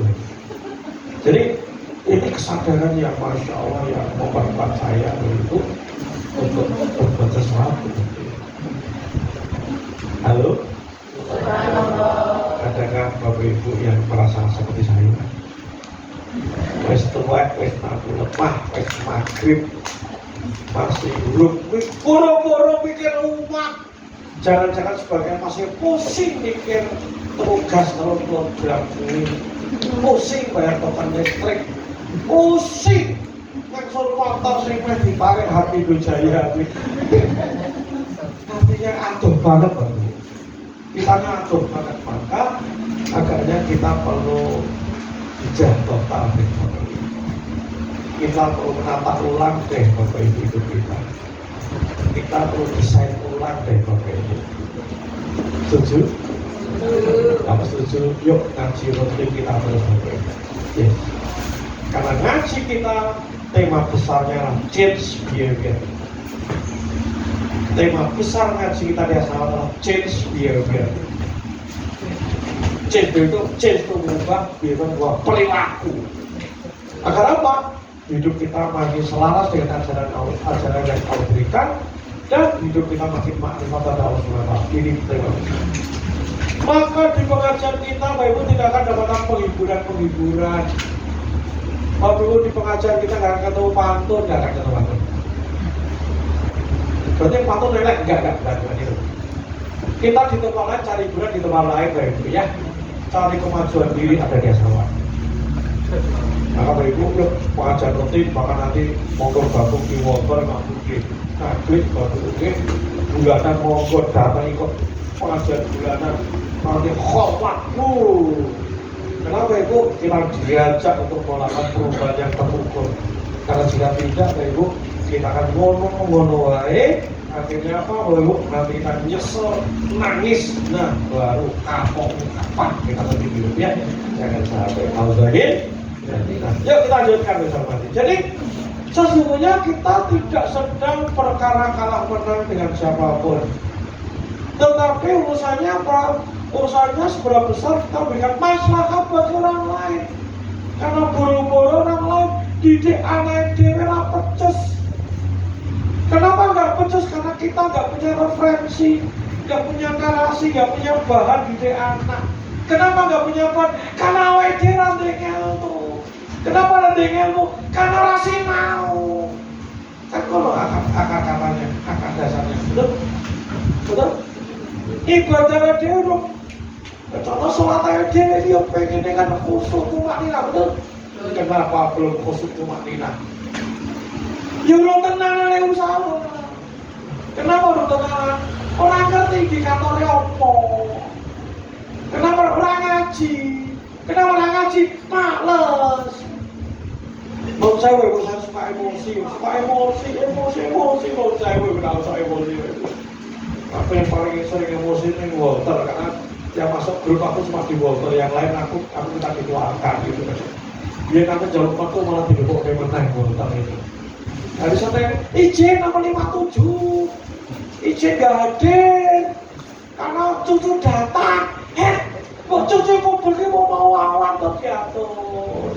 Jadi ini kesadaran yang Masya Allah yang membuat saya itu untuk berbuat sesuatu. Halo? Adakah Bapak Ibu yang merasa seperti saya? Wes tua, wes mampu lemah, wes maghrib, masih belum boro-boro mikir umat. Jangan-jangan sebagian masih pusing mikir tugas kalau program ini, pusing bayar token listrik, pusing langsung motor sing wis diparek hati Jaya. Artinya aduh banget Bapak. Kitanya aduh banget, maka agaknya kita perlu hijrah total deh Bapak Ibu. Kita perlu menata ulang deh Bapak Ibu hidup kita. Kita perlu desain ulang deh Bapak Ibu. Setuju? Kalau setuju, yuk ngaji rutin kita terus Bapak Ibu. Yes. Karena ngaji kita tema besarnya adalah change behavior. Tema besar ngaji kita adalah change behavior. Change itu mengubah behavior, perilaku. Agar apa? Hidup kita makin selaras dengan ajaran yang Allah berikan, dan hidup kita makin makrifat pada Allah SWT. Ini tema. Maka di pengajian kita, Bapak Ibu tidak akan dapatkan penghiburan. Bapak Ibu di pengajian kita nggak akan ketemu pantun, nggak akan ketemu pantun. Berarti pantun lelek, enggak itu. Kita di tempat lain cari hiburan di tempat lain Bapak Ibu ya. Cari kemajuan diri ada di asrama. Maka Bapak Ibu yuk pengajian rutin, maka nanti monggo gabung di Wonder, gabung di Klik, gabung di bulanan monggo datang ikut pengajian bulanan. Nanti khotbahmu. Kenapa Ibu? Kita diajak untuk melakukan perubahan yang terukur. Karena jika tidak, Ibu, kita akan ngono wae. Akhirnya apa, Ibu? Nanti kita nyesel, nangis. Nah, baru kapok kapan kita lebih hidup ya. Jangan sampai al-zahir. Yuk kita lanjutkan bersama. Jadi sesungguhnya kita tidak sedang perkara kalah menang dengan siapapun. Tetapi urusannya apa? Urusannya seberapa besar kita berikan maslahat bagi orang lain. Karena boro-boro orang lain didik anak dewe lah pecus. Kenapa nggak pecus? Karena kita nggak punya referensi, nggak punya narasi, nggak punya bahan didik anak. Kenapa nggak punya bahan? Karena awake dhewe ranting ilmu. Kenapa ada ilmu? Karena rasi mau. Kan kalau akar katanya, akar dasarnya, betul? Betul? Ibadah dia dong. Contoh sholat aja dia pengennya kan khusyuk tumakninah, betul? Kenapa belum khusyuk tumakninah? Ya belum tenang oleh usaha. Kenapa belum tenang? Orang ngerti indikatornya apa? Kenapa orang ngaji? Kenapa orang ngaji? Males. Mau saya suka emosi, mau saya kenal suka emosi. Apa yang paling sering emosi ini Walter, karena yang masuk grup aku cuma di Walter, yang lain aku minta dikeluarkan gitu kan. Dia nanti jauh aku malah didukung kayak menang Walter itu. Hari saya izin nama 57, izin gak hadir, karena cucu datang. Cucu publiknya mau awan tuh diatur.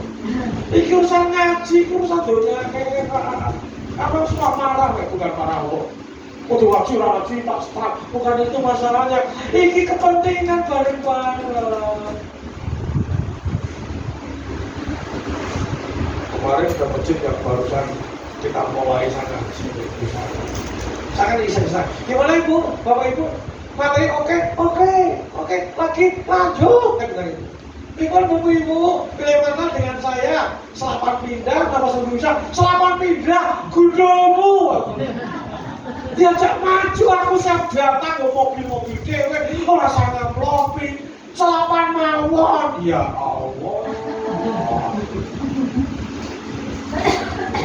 Ini urusan ngaji, urusan dunia kayak apa suka marah kayak bukan marah kok. Udah wajib tak setrap, bukan itu masalahnya. Ini kepentingan bareng-bareng. Kemarin sudah masjid yang barusan kita mulai sana di sana. Sangat bisa. Gimana Ibu, Bapak Ibu? Materi oke, lagi lanjut kan gitu. Ibu Ibu, bagaimana dengan saya? Selapan pindah, nama sebelum bisa. Selapan pindah, gudomu. Diajak maju, aku siap datang ke mobil-mobil dewe. Orang sangat lobby, selapan mawon. Ya Allah.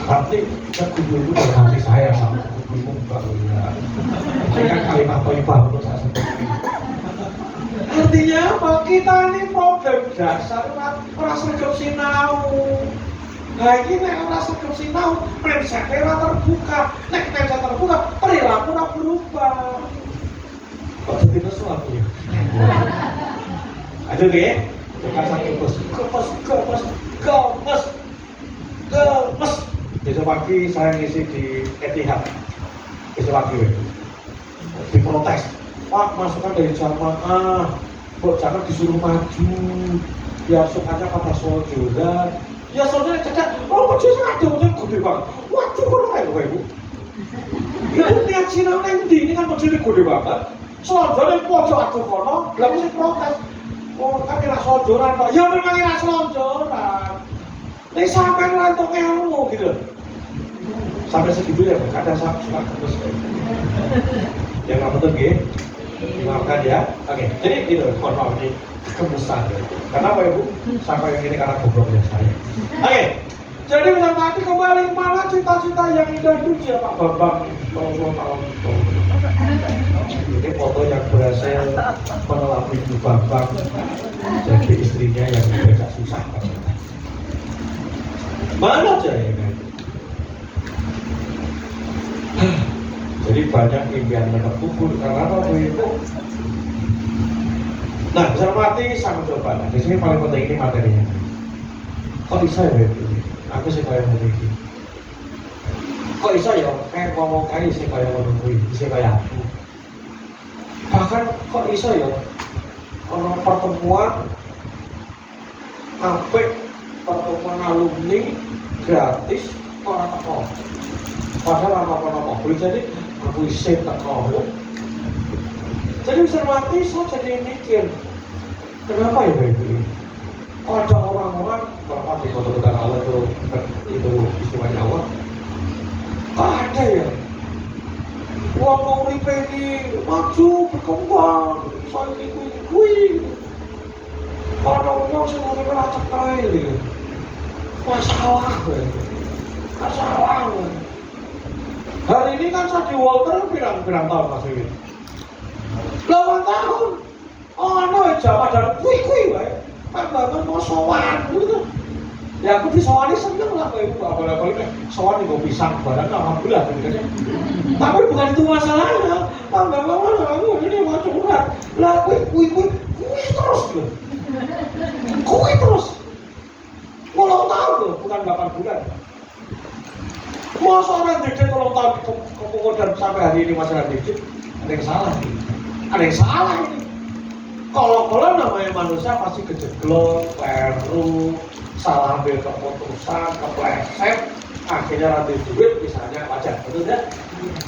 Berarti gudomu dari hati saya sama gudomu bukan ya. Ini kan kalimat toibah untuk saya seperti. Artinya apa? Kita ini problem dasar orang sregep sinau. Nah ini orang sregep sinau, mindset-nya terbuka. Nek mindset terbuka, perilaku ora berubah. Kok jadi sesuatu ya? Aduh deh, tekan satu gemes. Besok pagi saya ngisi di Etihad. Besok pagi diprotes. Pak, masukan dari jamaah, kok jangan disuruh maju, biar sukanya pada sojourner. Ya sojourner cacat, oh maju saya ada macam gede banget. Waduh, kok kayak Bapak Ibu? Ibu lihat Cina nanti, ini kan majunya gede banget. Sojourner pojok aduh kono, lalu saya protes. Oh kan kira sojourner Pak, ya memang kira sojourner. Ini sampai lantung ilmu gitu. Sampai segitu ya, kadang saya suka terus. Yang nggak betul gitu. Maafkan ya, oke. Jadi gitu, mohon maaf ini kemusan. Kenapa Ibu? Sampai yang ini karena gobloknya saya. Oke. Jadi bisa mati kembali mana cita-cita yang indah dunia Pak Bambang 20 tahun. Ini foto yang berhasil menelapui Ibu Bambang jadi istrinya yang agak susah. Mana aja ya kan? Jadi banyak impian terkubur karena apa itu? Nah, bisa mati sama coba. Nah, di sini paling penting ini materinya. Kok bisa ya itu? Aku sih kayak begini. Kok bisa ya? Kayak ngomong kayak sih kayak menunggu, sih kayak aku. Bahkan kok bisa ya? Orang pertemuan, pertemuan alumni gratis orang teko. Padahal apa-apa boleh jadi aku isi teko. Jadi bisa mati, saya jadi mikir kenapa ya Bapak Ibu? Kok ada orang-orang berapa di kota-kota Allah itu istimewanya Allah? Kok ada ya? Uang mau ini maju, berkembang, soal ini orang-orang semua ini melacak kali masalah. Hari ini kan saya di Walter pirang-pirang tahun Mas Wiwit? 8 tahun. Oh, Jawa dan kui wae. Pak Bambang mau sowan gitu. Ya aku disowani seneng lah Pak Ibu. Apalagi sowan nggo pisang barang alhamdulillah gitu. Tapi bukan itu masalahnya. Pak Bambang aku ini mau curhat. Lah kui terus loh. Kui terus. 10 tahun loh, bukan 8 bulan. Masa orang dikit kalau tahun kemudian sampai hari ini masalah dikit, ada yang salah nih. Ada yang salah ini. Kalau namanya manusia pasti kejeglot, peru, salah ambil keputusan, kepleset, akhirnya nanti duit misalnya wajar, betul ya?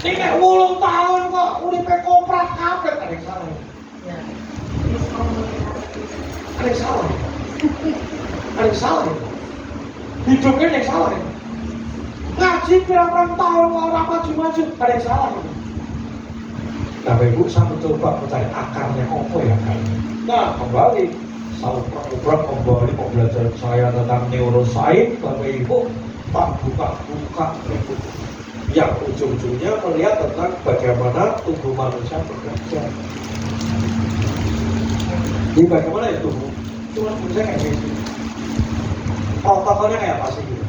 Ini kayak 10 tahun kok, udah koprak kabel, ada yang salah. Ada yang salah. Ada yang salah. Hidupnya ada yang salah. Ngaji berapa tahun orang maju-maju, ada yang salah. Nah, Ibu saya mencoba mencari akarnya apa ya kan? Nah, kembali saya kembali pembelajaran saya tentang neuroscience, Bapak Ibu tak buka-buka yang ujung-ujungnya melihat tentang bagaimana tubuh manusia bekerja. Jadi bagaimana ya tubuh? Cuma manusia kayak gitu. Protokolnya kayak apa sih gitu?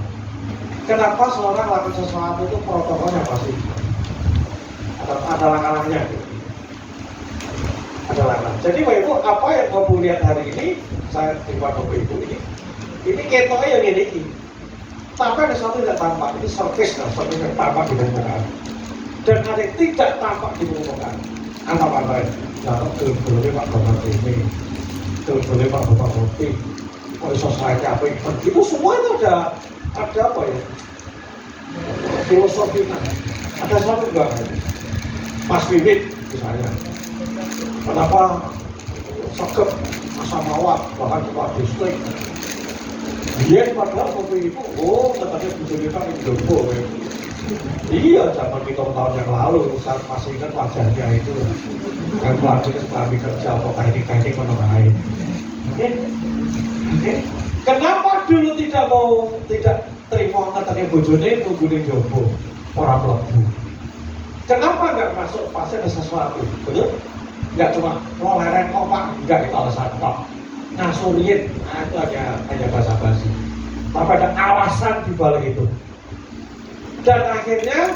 Kenapa seorang melakukan sesuatu itu protokolnya apa sih? Ada langkah-langkahnya gitu. Ada langkah. Jadi Bapak Ibu, apa yang Bapak lihat hari ini, saya terima Bapak Ibu ini ketoknya yang ini. Tapi ada sesuatu yang tidak tampak, ini surface, surface yang tampak di permukaan. Dan ada yang tidak tampak di permukaan. Antara nah, boleh Pak Bapak ini, boleh Pak Bapak Roti, society apa yang itu semua itu ada apa ya? Filosofi kan? Ada satu enggak? Mas Bibit misalnya. Kenapa sekep asam mawar bahkan kepala distrik? Dia padahal kopi itu, ternyata bisa kita menjogo. Iya, zaman kita tahun yang lalu, saat masih ingat wajahnya itu, kan pelatihnya setelah bekerja atau teknik-teknik menengahin. Kenapa dulu tidak terima ngetanya bojone nungguin jobo orang melebu? Kenapa nggak masuk pasti ada sesuatu, betul? Nggak cuma leren kopak, nggak itu alasan kok. Ngasurin, nah itu hanya basa-basi. Tapi ada alasan di balik itu. Dan akhirnya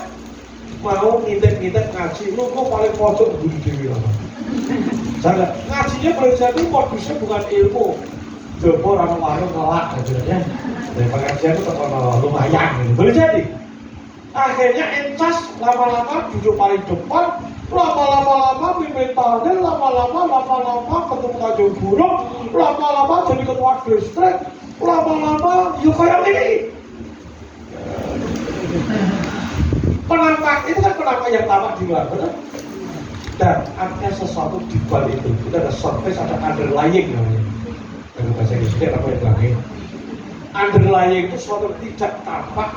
mau ngintip-ngintip ngaji, lu kok paling pojok bunuh diri lama. Jangan, ngajinya boleh jadi modusnya bukan ilmu. Coba orang warung ngelak aja. Dari pengajian itu lumayan, gitu. Boleh jadi. Akhirnya encas lama-lama duduk paling depan, lama-lama pimpin tahun, lama-lama ketemu Tanjung Buruk, lama-lama jadi ketua distrik, lama-lama yuk kayak ini. Penampak itu kan penampak yang tampak di luar, betul? Dan ada sesuatu di balik itu ada surface, ada underlying namanya. Dalam bahasa Indonesia apa yang lain? Underlying itu sesuatu tidak tampak,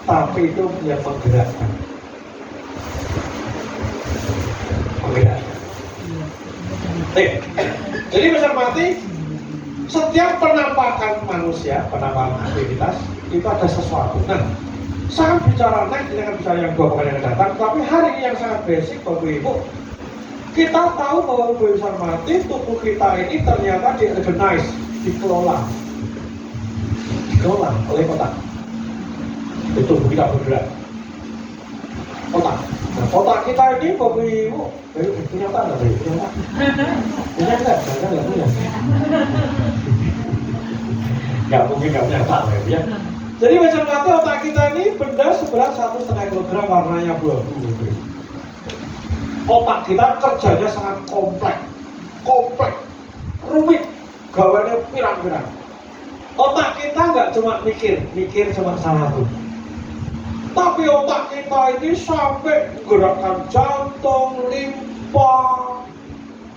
tapi itu yang menggerakkan. Jadi besar mati, setiap penampakan manusia, penampakan aktivitas itu ada sesuatu. Nah, saya bicara next, ini akan bicara yang 2 pekan yang datang. Tapi hari ini yang sangat basic, Bapak Ibu, kita tahu bahwa besar mati tubuh kita ini ternyata di-organize, dikelola oleh otak. Itu kita bergerak. Otak. Nah, otak kita ini Bapak Ibu, punya otak nggak? Punya otak? Punya nggak? Nggak punya. Nggak mungkin nggak punya otak ya. Jadi macam mati otak kita ini benda seberat 1,5 kilogram warnanya abu-abu. Otak kita kerjanya sangat kompleks, rumit, gawannya pirang-pirang. Otak kita nggak cuma mikir cuma satu. Tapi otak kita ini sampai gerakan jantung, limpa,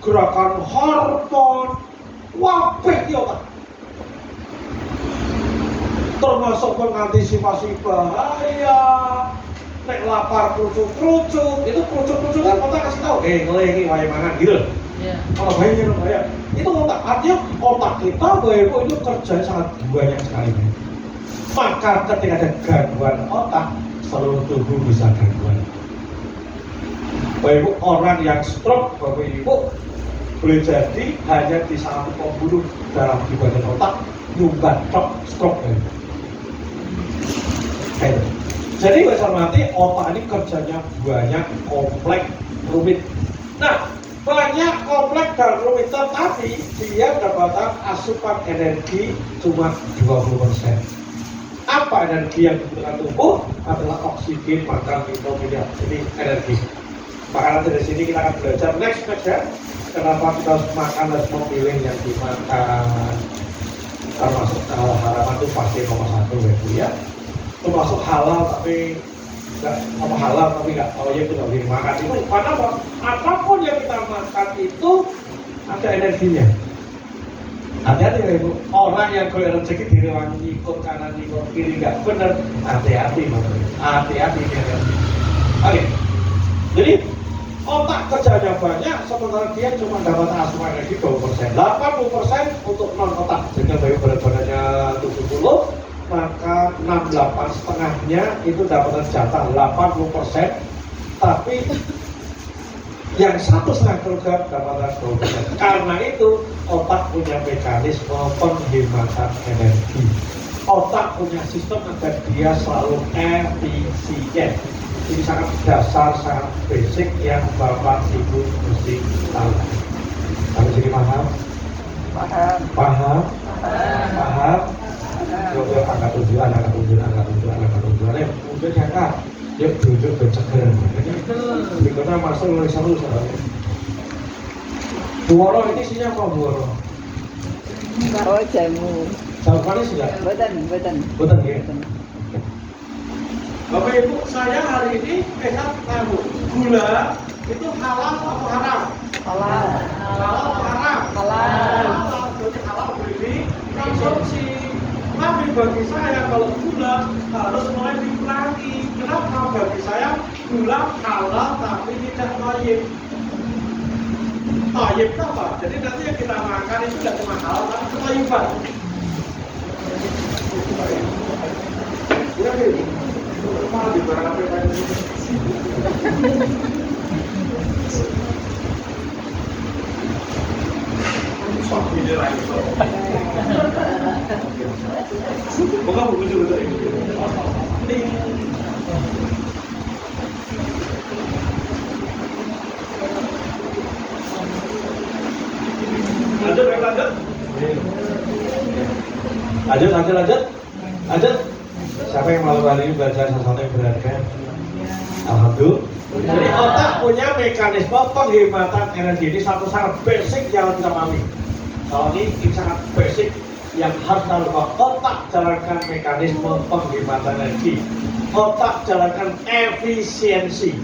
gerakan hormon, wabeh di otak. Termasuk mengantisipasi bahaya, nek lapar kerucuk-kerucuk, itu kerucuk-kerucuk kan otak kasih tahu, ngelih wae mangan gitu. Kalau bahaya, itu otak. Artinya otak kita, itu kerjanya sangat banyak sekali. Maka ketika ada gangguan otak, seluruh tubuh bisa gangguan. Bapak Ibu, orang yang stroke, Bapak Ibu, boleh jadi hanya di satu pembuluh dalam di bagian otak, nyumbat stroke. Jadi besar mati, otak ini kerjanya banyak, kompleks, rumit. Nah, banyak, kompleks dan rumit, tetapi dia mendapatkan asupan energi cuma 20%. Apa energi yang dibutuhkan tubuh? Adalah oksigen, makan, minum, ini energi. Maka nanti dari sini kita akan belajar next ya. Kenapa kita harus makan, harus memilih yang dimakan. termasuk harapan itu pasti nomor satu ya Bu ya. Termasuk halal tapi nggak apa halal tapi nggak tahu ya itu nggak boleh makan itu karena apapun yang kita makan itu ada energinya. Hati-hati ya Ibu, orang yang golek rezeki direwangi ikut kanan ikut kiri nggak benar, hati-hati makanya, hati-hati ya. Oke, jadi otak kerjanya banyak, sementara dia cuma dapat asupan energi 20%, 80% untuk non otak. Sehingga bagi berat badannya 70, maka 68 setengahnya itu dapat jatah 80%, tapi yang 1,5 kilogram dapat 20%. Karena itu otak punya mekanisme penghematan energi. Otak punya sistem agar dia selalu efisien. Ini sangat dasar, sangat basic yang Bapak Ibu mesti tahu. Sampai sini paham? Paham. Paham? Paham? Coba angkat tujuan, angkat tujuan, angkat tujuan, angkat tujuan. Udah angkat. Yuk duduk berceger. Berikutnya masuk mulai seru soalnya. Buoro ini isinya apa buoro? Oh jamu. Jamu manis enggak? Betul. Betul ya. Bapak Ibu, saya hari ini tahu gula itu halal atau haram? Halal. Halal atau haram? Halal. Berarti halal boleh konsumsi. Tapi bagi saya kalau gula harus mulai dikurangi. Kenapa? Bagi saya gula halal tapi tidak thayyib. Thayyib itu apa? Jadi nanti yang kita makan itu tidak cuma halal tapi thayyiban. Ya ini. Malah di barang apa yang sapi dia lain so. Bukan begitu ini. Lanjut. Siapa yang malam hari ini belajar sesuatu yang berharga? Alhamdulillah. Jadi otak punya mekanisme penghematan energi. Ini satu sangat basic yang kita pahami. Kalau ini sangat basic yang harus kita lakukan. Otak jalankan mekanisme penghematan energi. Otak jalankan efisiensi.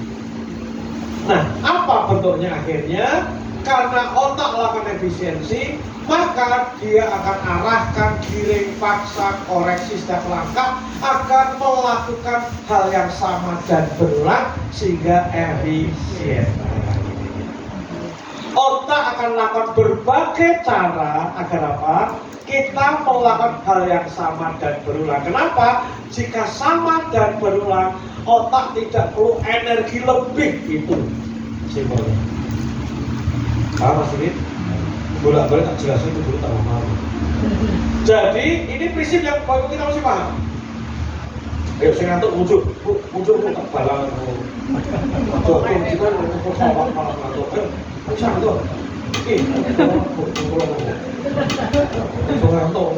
Nah, apa bentuknya akhirnya? Karena otak melakukan efisiensi, maka dia akan arahkan, giring, paksa, koreksi setiap langkah akan melakukan hal yang sama dan berulang sehingga efisien. Otak akan melakukan berbagai cara agar apa? Kita melakukan hal yang sama dan berulang. Kenapa? Jika sama dan berulang, otak tidak perlu energi lebih itu. Simpelnya. Paham Mas Udin? Bolak-balik tak jelasin itu dulu tak paham. Jadi ini prinsip yang baru kita mesti paham. Ayo saya ngantuk muncul tak balang. Tuh kita untuk sawah malam ngantuk. Ayo bisa ngantuk. Ngantuk.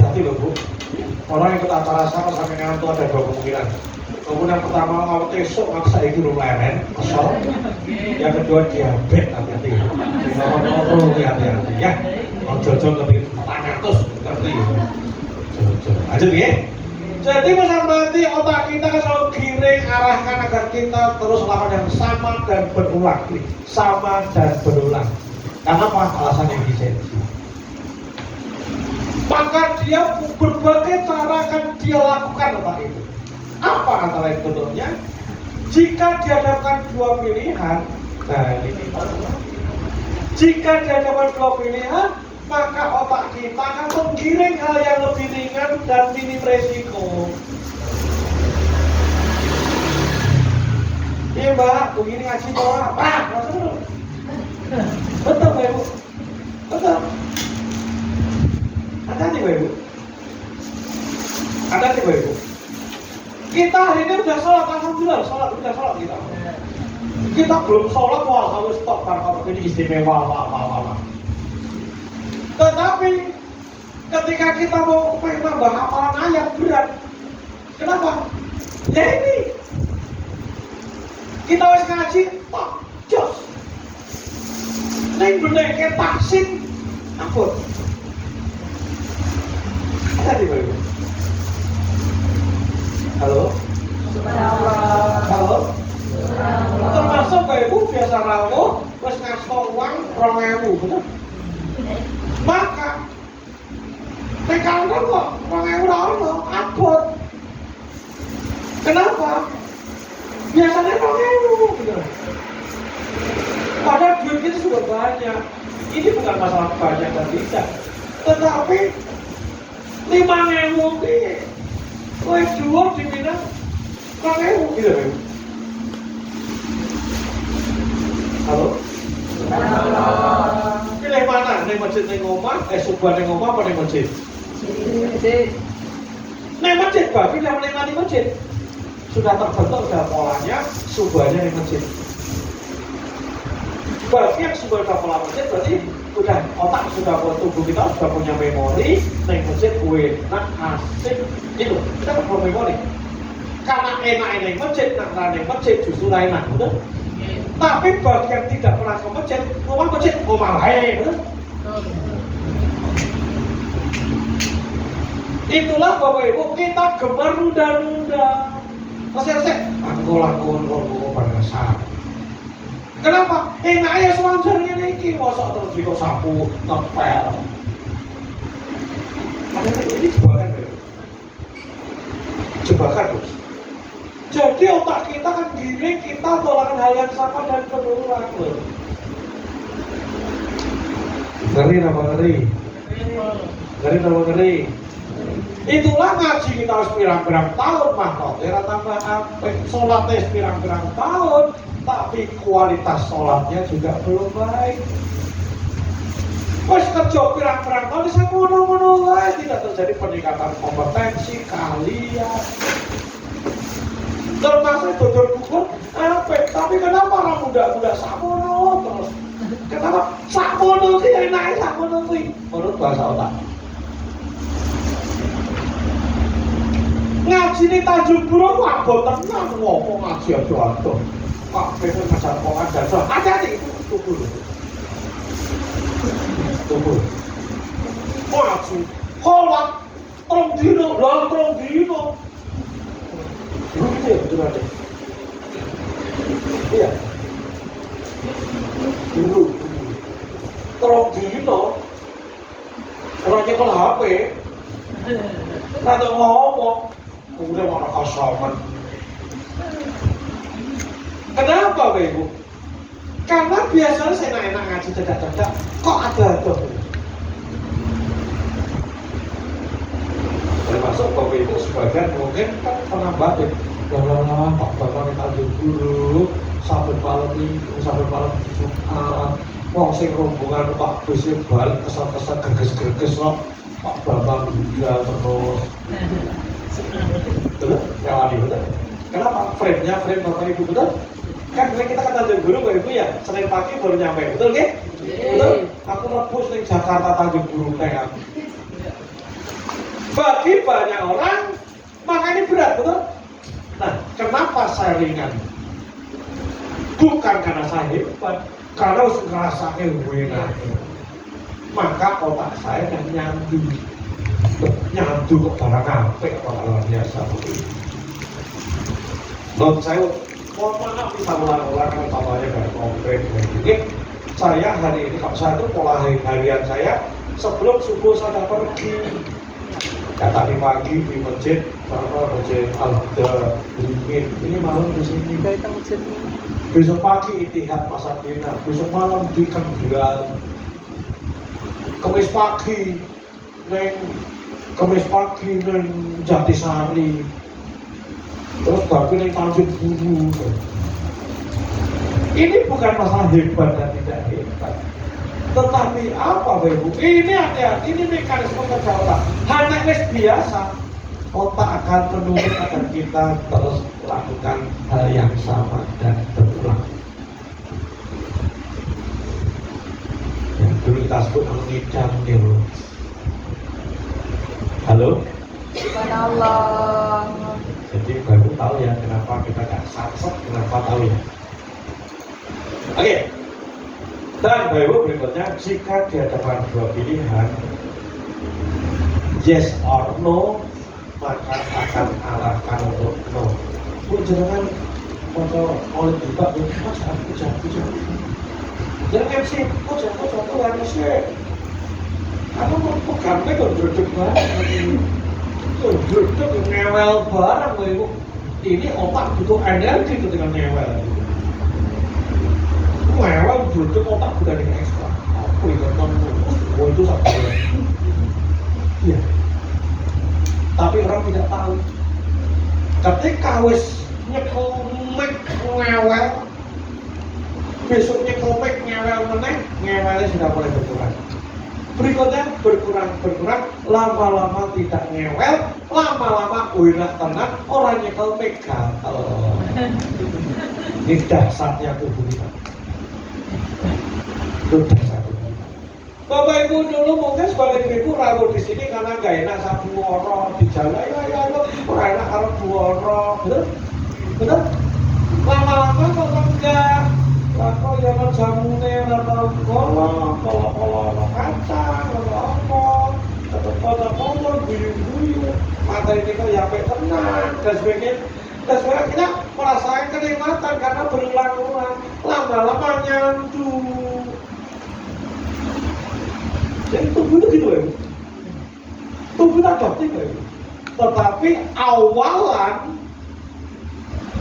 Hati loh Bu. Orang yang ikut acara sama sampai ngantuk ada dua kemungkinan. Kemudian pertama kalau esok maksa itu leren, kesel. Yang kedua diabetes, hati-hati. Nomor hati-hati ya. Kalau jojo lebih 400 ngerti. Jojo. Lanjut ya. Jadi masa berarti otak kita kan selalu giring arahkan agar kita terus melakukan yang sama dan berulang. Sama dan berulang. Karena apa? Alasan efisiensi. Maka dia berbagai cara akan dia lakukan otak itu. Apa antara lain bentuknya? Jika dihadapkan dua pilihan, nah ini. Jika dihadapkan dua pilihan, maka otak kita akan menggiring hal yang lebih ringan dan minim resiko. Iya Mbak, begini ngaji bawah, Pak, betul. Betul Mbak Ibu, betul. Hati-hati Mbak Ibu. Hati-hati Mbak Ibu. Kita hari ini udah sholat, alhamdulillah, udah sholat kita. Kita belum sholat, wah harus stop karena ini istimewa, wah. Tetapi ketika kita mau nambah hafalan ayat berat, kenapa? Ya ini kita harus ngaji, tak jos. Neng bener ke taksin, Ampun. Tadi Ibu. Halo? Halo? Termasuk Bapak Ibu biasa rawuh wis ngasto uang 2.000, betul? Maka tekan kok 2.000 ora ono, abot. Kenapa? Biasanya 2.000 gitu. Padahal duit itu sudah banyak. Ini bukan masalah banyak dan tidak, tetapi 5.000 ini kowe dhuwur dipindah 2.000 gitu ya. Halo? Pilih mana? Ning masjid ning omah, subuh ning omah apa ning masjid? Ning masjid, Pak, pilih ning masjid. Sudah terbentuk sudah polanya, subuhnya ning masjid. Berarti yang sudah pola masjid berarti udah otak sudah tubuh kita sudah punya memori ning masjid enak asik itu kita punya memori karena enak ning masjid ning masjid justru enak betul. Tapi bagi yang tidak pernah ke masjid rumah lain betul. Itulah Bapak Ibu kita gemar nunda-nunda masih lakon pada saat. Kenapa? Enak ya selanjutnya ini masa terus dikau sapu, ngepel. Padahal ini jebakan ya. Jebakan bos. Jadi otak kita kan gini, kita tolakkan hal yang sama dan berulang loh. Ngeri nama ngeri. Ngeri nama ngeri. Itulah ngaji kita harus pirang-pirang tahun mah. Era tambah apa? Sholatnya pirang-pirang tahun. Tapi kualitas sholatnya juga belum baik. Pas kerja pirang-pirang tahun bisa ngono-ngono lagi, tidak terjadi peningkatan kompetensi kalian. Termasuk dodol buku, tapi kenapa orang muda-muda samono terus? Kenapa samono sih yang naik samono sih? Menurut bahasa otak. Ngaji ini Tanjung Pura abot tenang, ngopo ngaji aja. Pak, itu macam orang dan hati-hati itu tunggu. Maju, kolak, terong dino. Begitu ya, betul aja. Iya. Dulu. Terong dino. Orangnya kalau HP. Nanti ngomong. Kemudian mana kasaman. Kenapa Bapak Ibu? Karena biasanya saya enak ngaji cedak-cedak, kok ada tuh? Termasuk Bapak Ibu sebagian mungkin kan pernah batin, lama-lama Pak Bapak kita dulu, sampai malam Jumat, wong sing rombongan Pak Bisnya balik kesan-kesan gerges-gerges loh, Pak Bapak juga terus. Betul? Yang betul. Kenapa? Frame-nya frame Bapak Ibu betul? Kan kita ke Tanjung Buru Bapak Ibu ya, Senin pagi baru nyampe, betul nggih? Betul? Aku rebus di Jakarta Tanjung Buru tengah. Bagi banyak orang, makanya berat, betul? Nah, kenapa saya ringan? Bukan karena saya hebat, karena harus ngerasain enak. Maka otak saya kan nyandu ke barang apik kalau biasa begitu. Menurut saya, mohon maaf bisa ulang-ulang kalau contohnya dari konkret begini. Saya hari ini, kalau saya itu pola harian saya sebelum subuh saya pergi. Ya tadi pagi di masjid Al-Huda, ini malam di sini. Besok pagi Itihad Pasadena, besok malam di Kembiran. Kamis pagi neng Jatisari. Terus baru neng Tanjung Buru. Ini bukan masalah hebat dan tidak hebat, tetapi apa Bapak Ibu? Ini hati-hati, ini mekanisme kerja otak. Hanya biasa, otak akan menuntut agar kita terus lakukan hal yang sama dan berulang. Yang dulu kita sebut mengidam neurologi. Halo? Subhanallah. Jadi baru tahu ya kenapa kita gak satset, kenapa tahu ya. Oke. Dan Bapak Ibu berikutnya, jika di hadapan dua pilihan yes or no, maka akan arahkan untuk no. Bu jangan foto oleh juga, jangan. Jangan MC, jangan MC. Aku mau pegannya kok duduk banget. Duduk ngewel bareng Bapak Ibu. Ini otak butuh energi ketika ngewel. Ngewel duduk otak bukan dengan ekstra. Aku ikut nonton, itu satu. Iya. Tapi orang tidak tahu. Ketika wis nyekel mic ngewel, besok nyekel mic ngewel meneh, ngewelnya sudah mulai berkurang. Berikutnya berkurang, lama-lama tidak ngewel, lama-lama enak tenang, orang nyekel mic gatel. Ini dasarnya tubuh kita. Itu dasar tubuh kita. Bapak Ibu dulu mungkin sebagai ibu ragu di sini karena gak enak sama buoro di jalan, ya, orang enak kalau buoro, betul? Lama-lama kok enggak. Lako ya kan jamune ora kolo kacang, apa, tetep guyu-guyu, mata ini kok ya tenang dan sebagainya. Dan sebagainya kita merasakan kenikmatan karena berulang-ulang, lama-lama nyandu. Jadi tubuh itu gitu ya, tubuh itu adaptif ya. Tetapi awalan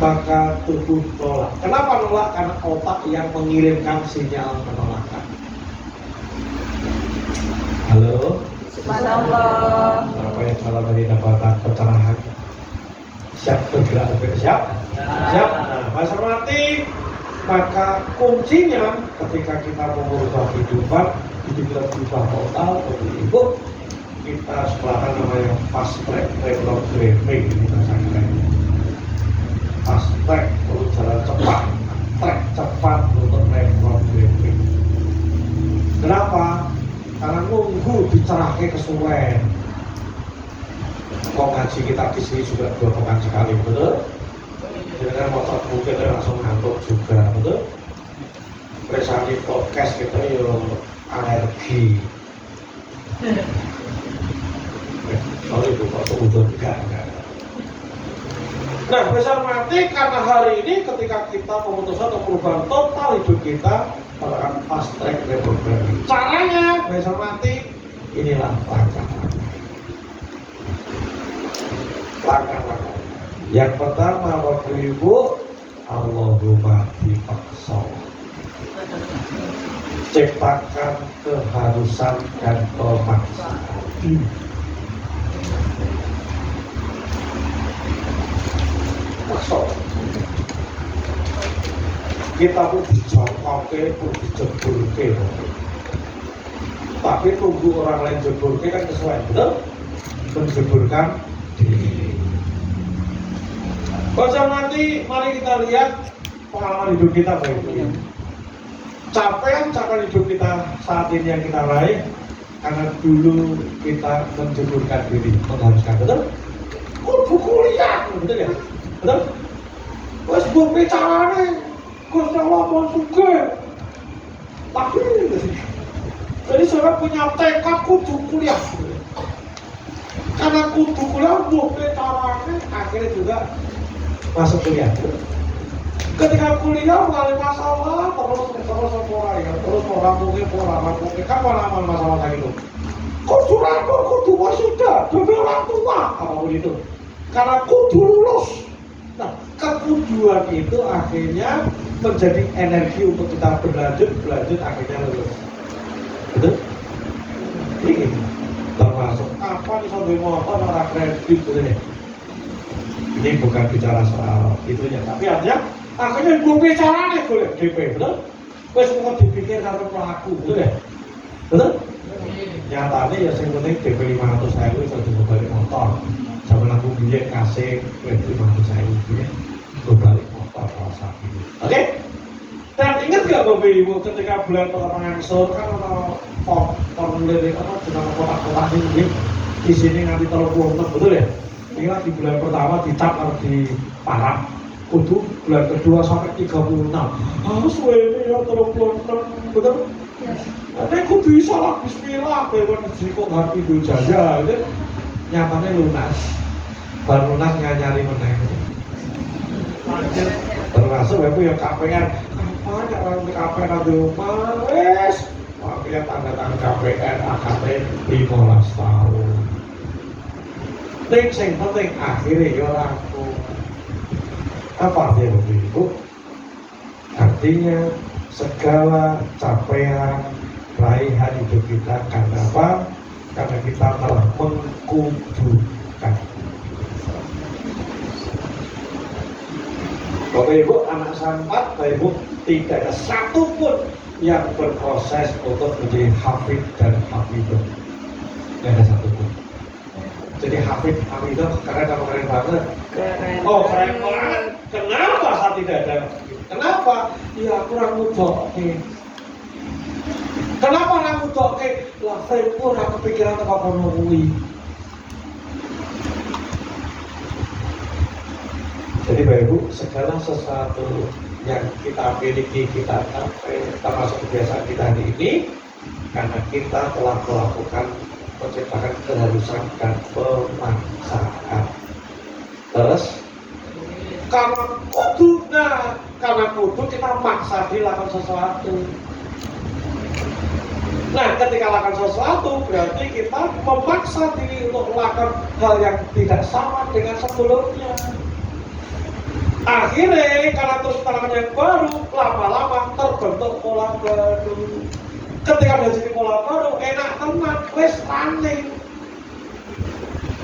maka tubuh tolak. Kenapa nolak? Karena otak yang mengirimkan sinyal penolakan. Halo? Subhanallah. Apa yang salah tadi dapatkan pencerahan? Siap bergerak, siap? Siap. Nah, Mas Mati, maka kuncinya ketika kita mengubah kehidupan, hidup kita berubah total. Ibu, kita sekolahkan namanya fast track reprogramming ini bahasa kerennya. Fast track untuk jalan cepat, track cepat untuk reprogramming. Kenapa? Karena nunggu dicerahke kesuwen. Kok ngaji kita di sini juga 2 pekan sekali, betul? Jadi kan motor mungkin langsung ngantuk juga, betul? Presani podcast kita yo alergi. Sorry bu, kok udah enggak. Nah, besar mati karena hari ini ketika kita memutuskan untuk perubahan total hidup kita melakukan fast track reprogramming. Caranya besar mati inilah langkah-langkah. Yang pertama Bapak Ibu, Allahumma dipaksa. Ciptakan keharusan dan pemaksaan. Kita pun dijangkauke, pun dijebulke. Tapi tunggu orang lain jebulke kan kesuwen, betul? Menjeburkan diri. Baca nanti, mari kita lihat pengalaman hidup kita baik-baik. Capaian hidup kita saat ini yang kita raih karena dulu kita menjeburkan diri, mengharuskan, betul? Kudu kuliah, betul ya? Betul? Wes buat bicarane, Gusti Allah mau suka. Tapi jadi saya punya tekad kudu kuliah. Karena kudu kuliah buat bicarane, akhirnya juga masuk kuliah. Ketika kuliah mengalami masalah terus orang mungkin kan pengalaman masalah kayak itu. Kudu rapor, kudu wisuda, demi orang tua, apapun itu. Karena kudu lulus. Nah, kekuduan itu akhirnya menjadi energi untuk kita berlanjut akhirnya lulus. Betul? Ini termasuk apa nih sambil motor orang kredit gitu ya. Ini bukan bicara soal itunya, tapi artinya akhirnya gue bicara nih boleh DP, betul? Wes mau dipikir karo pelaku, betul ya? Betul? Nyatanya ya yang penting DP 500.000 bisa dibalik motor. Zaman aku biaya kasih kredit 500.000 ya, berbalik motor rasa ini. Oke? Dan ingat gak Bapak Ibu ketika bulan pertama ngangsur kan formulir apa dengan kotak-kotak ini di sini nanti 36, betul ya? Ini lagi bulan pertama dicap harus di parang kudu bulan kedua sampai 36. Suwe ini ya 36, betul? Nanti aku bisa lah, bismillah, kayak kok hati itu jaga, itu nyatanya lunas. Baru lunas nyari meneng. Termasuk aku yang KPR, kapan ya orang KPR di rumah, makanya tanda tangan KPR AKT 15 tahun. Yang penting akhirnya ya laku. Apa artinya begitu? Artinya segala capaian raihan hidup kita karena apa? Karena kita telah mengkudukan. Bapak Ibu, anak sampat, Bapak Ibu, tidak ada satupun yang berproses untuk menjadi hafid dan hafidah. Tidak ada satupun. Jadi hafid, hafidah, keren apa keren banget? Keren. Oh keren banget. Kenapa saya tidak ada? Kenapa? Ya kurang mudok nih. Kenapa orang mudok nih? Lah saya kurang kepikiran apa ngomongin. Jadi Bapak Ibu, segala sesuatu yang kita miliki, kita capai, termasuk kebiasaan kita hari ini, karena kita telah melakukan menciptakan keharusan dan pemaksaan. Terus karena kudu kita maksa dilakukan sesuatu. Nah, ketika lakukan sesuatu berarti kita memaksa diri untuk melakukan hal yang tidak sama dengan sebelumnya. Akhirnya karena terus kita lakukan yang baru, lama-lama terbentuk pola baru. Ketika udah jadi pola baru, enak teman, wes running.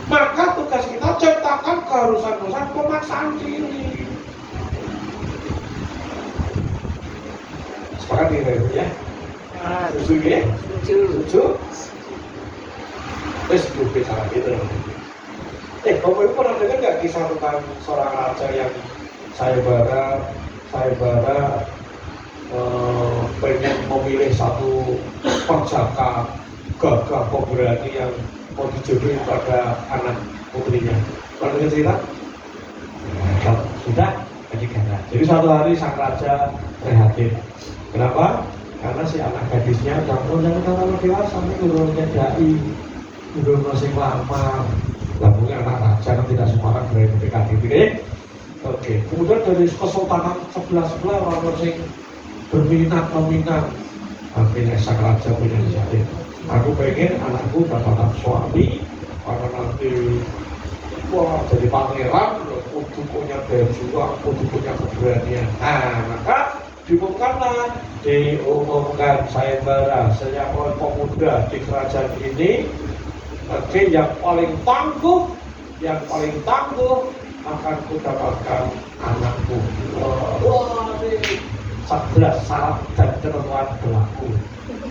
Maka tugas kita ciptakan keharusan-keharusan pemaksaan diri. Sepakat nih Ibu ya? Setuju ya? Setuju? Wes belum bicara gitu. Bapak Ibu pernah dengar nggak kisah tentang seorang raja yang sayembara pengen memilih satu perjaka gagah pemberani yang mau dijodohin pada anak putrinya. Pernah dengar cerita? Kalau sudah, jadi suatu hari sang raja prihatin. Kenapa? Karena si anak gadisnya jangan terlalu dewasa, ini udah nyedai, udah masih lama. Lah mungkin anak raja kan tidak sembarang dari PKD ini. Oke, kemudian dari kesultanan sebelah orang sing berminat. Akhirnya sang raja punya jadi. Aku pengen anakku dapat suami, karena nanti jadi pangeran, kudu punya berjuang, kudu punya keberanian. Nah, maka diumumkan sayembara siapa pemuda di kerajaan ini, oke, yang paling tangguh akan kudapatkan anakku. Wah, ini 11 syarat dan ketentuan berlaku.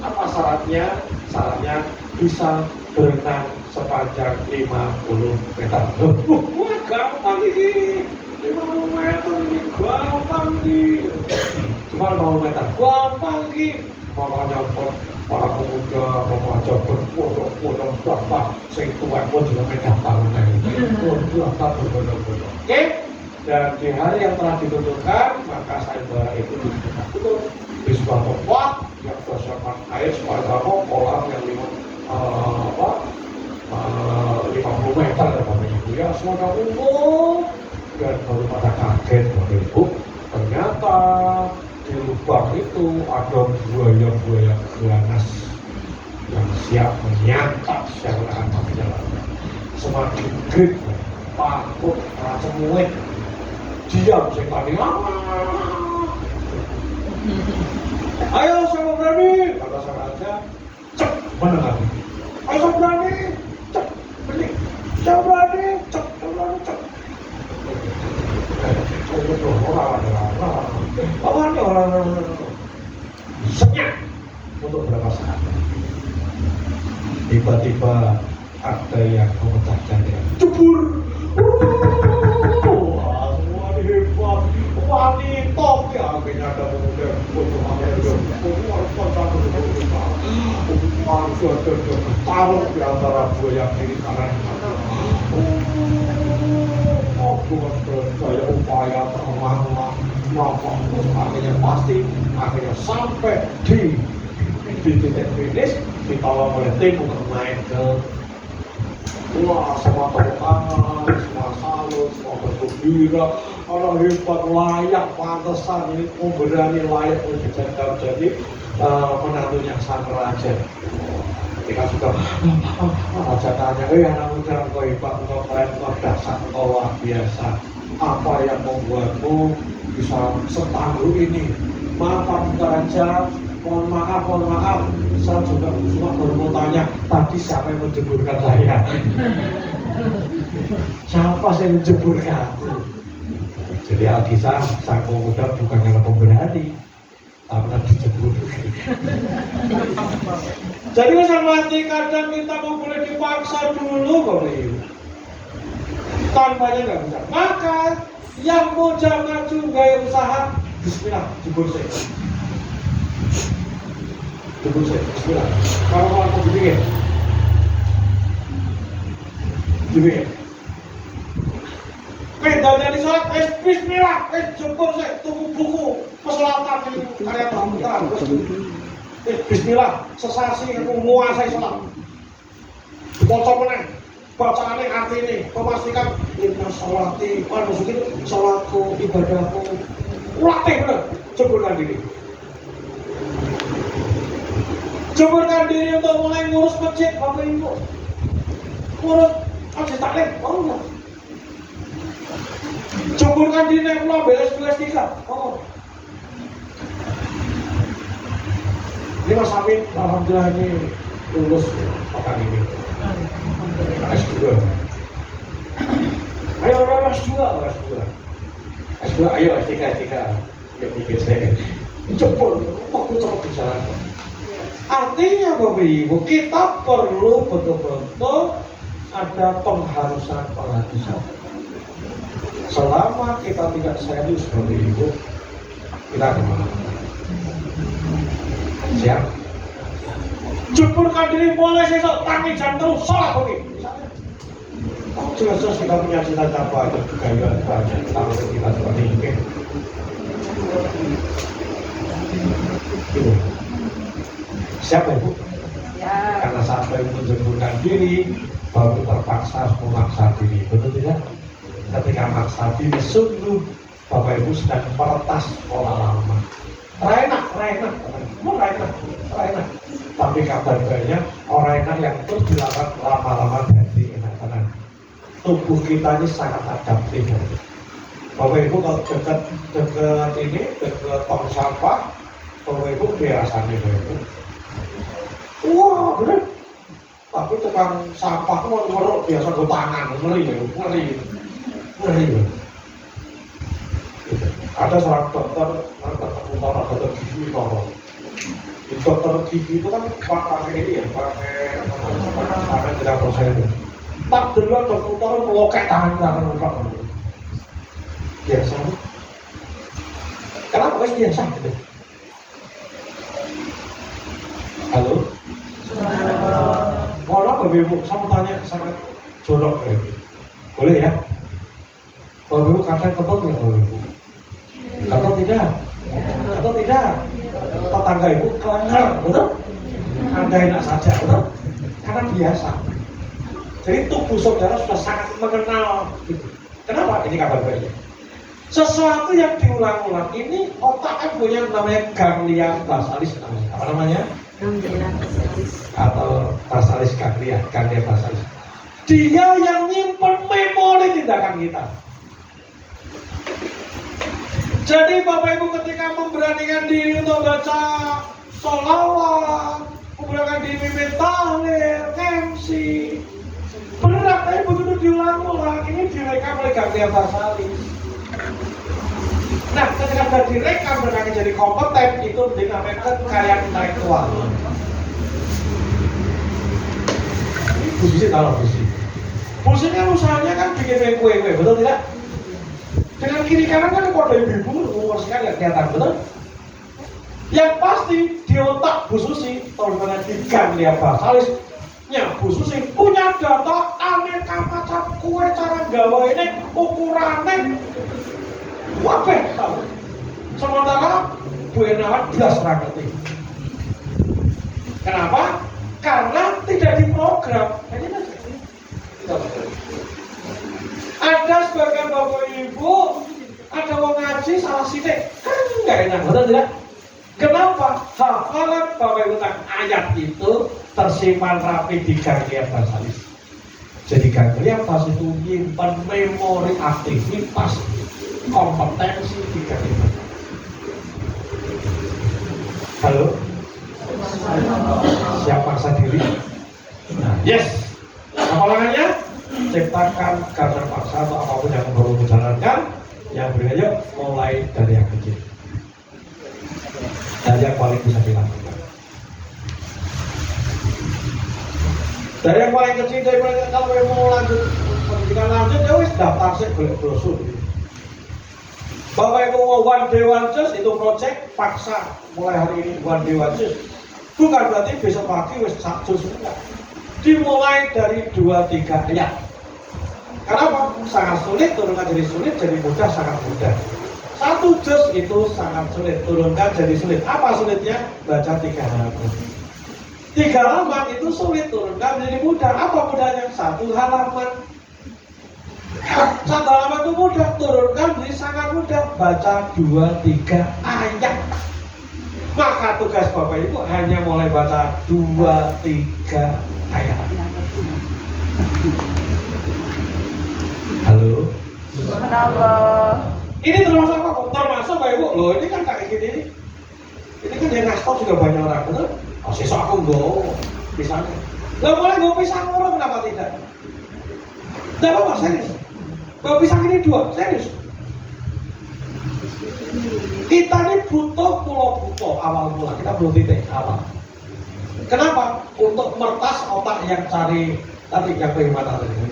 Apa syaratnya? Syaratnya bisa berenang sepanjang 50 meter. Wah, gampang ini. 50 meter ini gampang ini. Cuma 50 meter gampang ini. Makanya para pemuda remaja berpodok-podok bapak sing tua pun juga mendaftar daftar berbondong-bondong. Oke, dan di hari yang telah ditentukan maka sayembara itu ditutup di sebuah tempat yang bersiapkan air supaya kolam yang 50 meter ya semuanya umum. Dan baru pada kaget Bapak Ibu, ternyata di lubang itu ada buaya-buaya ganas yang siap menyantap siapa akan berjalan. Semakin grip, takut, rasa muet, diam tadi. Ayo sama berani, kata sang raja, cep menengah. Ayo sama berani, cep beli, sama berani, cep. Orang senyap untuk berapa saat. Tiba-tiba ada yang memecahkan dia. Jebur. Wah, semua hebat. Wanita ya, akhirnya ada pemuda taruh di antara buaya kiri kanan. Bukan saya upaya terulang-ulang terus akhirnya pasti akhirnya sampai di titik finish ditolong oleh tim untuk naik ke semua tepuk tangan, semua salut, semua bergembira, orang hebat, layak, pantesan ini berani layak untuk jadi menantunya sang raja. Ketika sudah raja tanya, anak muda engkau hebat, engkau keren, engkau dasar, engkau luar biasa. Apa yang membuatmu bisa setangguh ini? Maaf Pak Raja, mohon maaf, saya juga baru mau tanya, tadi siapa yang menjeburkan saya? Siapa yang menjeburkan? Jadi Alkisah, sang pemuda bukan yang pemberani, tapi dijebur. Jadi masa mati kadang kita mau boleh dipaksa dulu kok ini. Tanpanya nggak bisa. Maka yang mau jangan juga usaha, bismillah, jebur saya. Jebur saya, bismillah. Kalau mau aku bikin, dibikin. Bedanya di sholat, bismillah, jebur saya, tunggu buku, peselatan ini, karya terang. Bismillah, sesasi aku menguasai sholat. Baca meneng, bacaannya arti ini, memastikan inna sholati, maksudnya sholatku, ibadahku, latih bener, jeburkan diri. Jeburkan diri untuk mulai ngurus masjid, Bapak Ibu. Ngurus masjid taklim, mau nggak? Jeburkan diri yang pulang beres-beres tiga, mau. Ini Mas Amin, alhamdulillah ini lulus pekan ini. S2. Ayo S2. Ayo S3. Ya pikir saya. Jebol, waktu coba bicara. Artinya Bapak Ibu, kita perlu betul-betul ada pengharusan. Selama kita tidak serius Bapak Ibu, kita kemana? Siap? Jeburkan diri mulai sesok, tangi jam terus, sholat begini. Oh jelas kita punya cita-cita apa, ada kegayaan banyak, tahu kita seperti ini. Siapa Ibu? Ya. Karena sampai menjeburkan diri, baru terpaksa memaksa diri, betul tidak? Ketika maksa diri, sungguh Bapak Ibu sedang meretas pola lama. Enak. Tapi kabar baiknya orang enak yang terus dilakukan lama-lama jadi enak. Tubuh kita ini sangat adaptif. Bapak Ibu kalau dekat tong sampah, Bapak Ibu biasanya Bapak Ibu. Wah bener. Tapi tukang sampah itu mau biasa ke tangan, ngeri. Ada seorang dokter gigi tolong. Dokter gigi itu kan pakai ini ya, pakai tidak proses itu. Tak dulu dokter melokek tangan lupa. Biasa. Kenapa guys biasa gitu? Halo. Mohon Bapak Ibu, saya mau tanya sangat jorok ya. Boleh ya? Bapak Ibu kadang ketemu ya Bapak Ibu. Atau tidak? Tetangga Ibu kelengker, betul? Anda enak saja, betul? Karena biasa. Jadi tubuh saudara sudah sangat mengenal. Kenapa? Ini kabar baiknya. Sesuatu yang diulang-ulang ini otak punya namanya ganglia basalis namanya. Apa namanya? Ganglia basalis. Atau basalis ganglia basalis. Dia yang nyimpen memori tindakan kita. Jadi Bapak Ibu ketika memberanikan diri untuk baca sholawat, memberanikan diri mimpin tahlil, MC, berat tapi begitu diulang-ulang, ini direkam oleh ganglia basalis. Nah, ketika sudah direkam dan akan jadi kompeten, itu dinamakan kekayaan intelektual. Ini Bu Sisi tahu Bu Sisi. Bu Sisi kan usahanya kan bikin kue, betul tidak? Dengan kiri kanan kan kode ibu luas sekali nggak kelihatan, betul? Yang pasti di otak Bu Susi, teman-teman di ganglia basalisnya Bu Susi punya data aneka macam kue cara gawe ini ukurannya Wabeh tahu. Sementara Bu Ernawan belas ngerti. Kenapa? Karena tidak diprogram. Ada sebagian bapak ibu, ada mau ngaji salah sidik, kan nggak enak, betul tidak? Kenapa? Hafalan bapak ibu tentang ayat itu tersimpan rapi di ganglia basalis. Jadi ganglia bas itu menyimpan memori aktivitas kompetensi di ganglia basalis. Halo? Siap paksa diri? Nah, yes. Hafalannya ciptakan kader paksa atau apapun yang baru menjalankan yang bergaya mulai dari yang kecil dan yang paling bisa dilakukan. Dari yang paling kecil, dari kalau mau lanjut pendidikan lanjut ya wis daftar sih boleh brosur. Bapak Ibu mau one day one just itu project paksa mulai hari ini one day one just. Bukan berarti besok pagi wis satu sudah. Dimulai dari 2-3 ayat. Kenapa? Sangat sulit, turunkan jadi sulit, jadi mudah, sangat mudah. 1 juz itu sangat sulit, turunkan jadi sulit. Apa sulitnya? Baca 3 halaman. 3 halaman itu sulit, turunkan menjadi mudah. Apa mudahnya? 1 halaman. 1 halaman itu mudah, turunkan menjadi sangat mudah. Baca 2-3 ayat. Maka tugas Bapak Ibu hanya mulai baca 2-3 ayat. Halo? Subhanallah. Ini termasuk apa? Termasuk Bapak Ibu. Loh ini kan kayak gini nih. Ini kan yang ngasih juga banyak orang, betul? Oh sesok aku nggo pisangnya. Lah boleh nggo pisang orang kenapa tidak? Tidak apa-apa, serius. Nggo pisang ini 2, serius. Kita ini butuh pulau awal mula, kita belum titik awal. Kenapa? Untuk mertas otak yang cari tadi yang bagaimana tadi.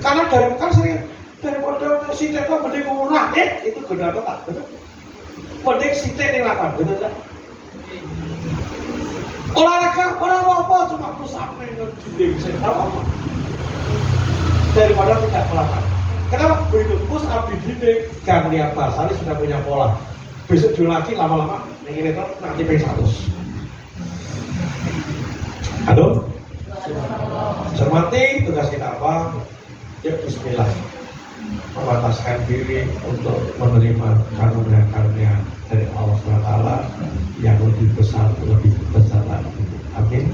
Karena dari kan sering daripada si Teko mending ngurah, itu benar atau tak betul? Mending si Teko lakukan, betul tak? Olahraga orang apa cuma pusat menjadi bisa apa? Daripada tidak melakukan. Kenapa? Begitu push up dididik, ganglia basalis sudah punya pola. Besok dulu lagi lama-lama ini tuh nanti P100. Halo? Cermati tugas kita apa? Ya bismillah. Membataskan diri untuk menerima karunia-karunia dari Allah SWT yang lebih besar lagi. Amin.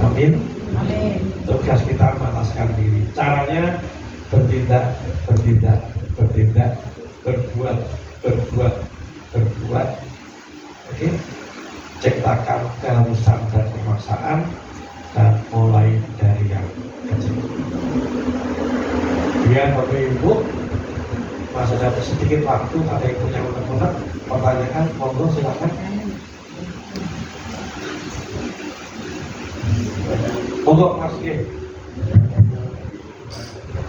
Amin. Amin. Tugas kita membataskan diri. Caranya bertindak, berbuat. Oke. Ciptakan keharusan dan pemaksaan dan mulai dari yang kecil. Biar Bapak Ibu masih ada sedikit waktu, ada yang punya unek-unek, pertanyaan, monggo silakan. Monggo Mas Kim.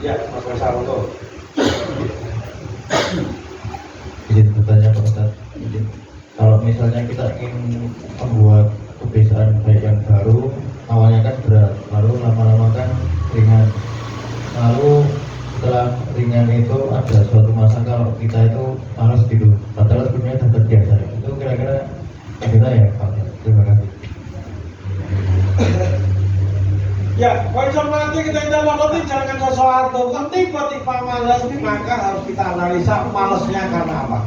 Ya, Mas Faisal, monggo. Izin bertanya Pak Ustadz, kalau misalnya kita ingin membuat kebiasaan baik yang baru, awalnya kan berat, lalu lama-lama kan ringan, lalu setelah ringan itu ada suatu masa kalau kita itu malas gitu, padahal sebenarnya sudah terbiasa. Itu kira-kira gimana ya Pak? Terima kasih. Ya, kalau nanti kita tidak mengerti jangan sesuatu, kan tiba-tiba malas, maka harus kita analisa malasnya karena apa.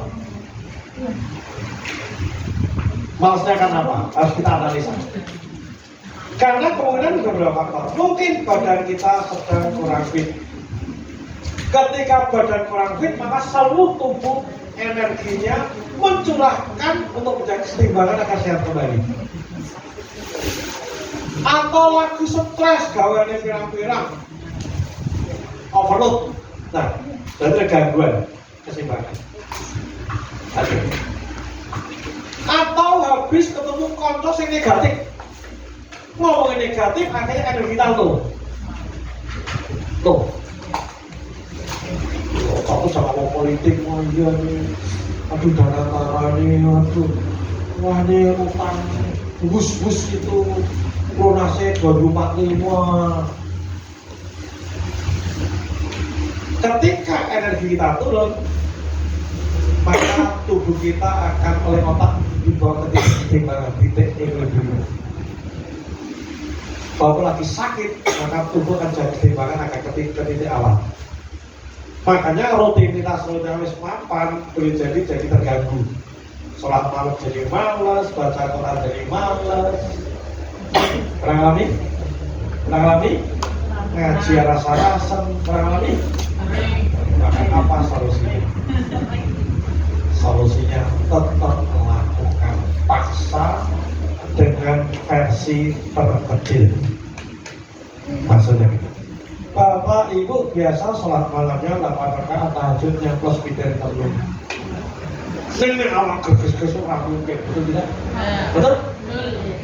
Malasnya karena apa? Harus kita analisa. Karena kemungkinan ada beberapa faktor. Mungkin badan kita sedang kurang fit. Ketika badan kurang fit, maka seluruh tubuh energinya mencurahkan untuk menjaga keseimbangan agar sehat kembali. Atau lagi stres, gawaannya pirang-pirang, overload. Nah, berarti ada gangguan keseimbangan. Atau habis ketemu konco yang negatif, ngomongin negatif, akhirnya energi kita tuh. Aku sama mau politik, oh iya nih, aduh dana tara nih, aduh, wah nih utang, bus itu. Lunasnya 2045. Ketika energi kita turun, tubuh kita akan oleh otak dibawa ke titik keseimbangan, titik equilibrium. Kalau lagi sakit, maka tubuh akan jadi keseimbangan, akan ke titik awal. Makanya rutinitas wis mapan boleh jadi terganggu. Sholat malam jadi malas, baca Quran jadi malas. Pernah ngalami? Pernah ngalami? Ngaji rasa-rasan, pernah ngalami? Maka apa solusinya? Solusinya tetap melakukan paksa dengan versi terkecil. Maksudnya gitu. Bapak Ibu biasa sholat malamnya 8 rakaat, tahajudnya plus bidan telur. Ini awak gerges-gerges ora mungkin, betul tidak? Betul?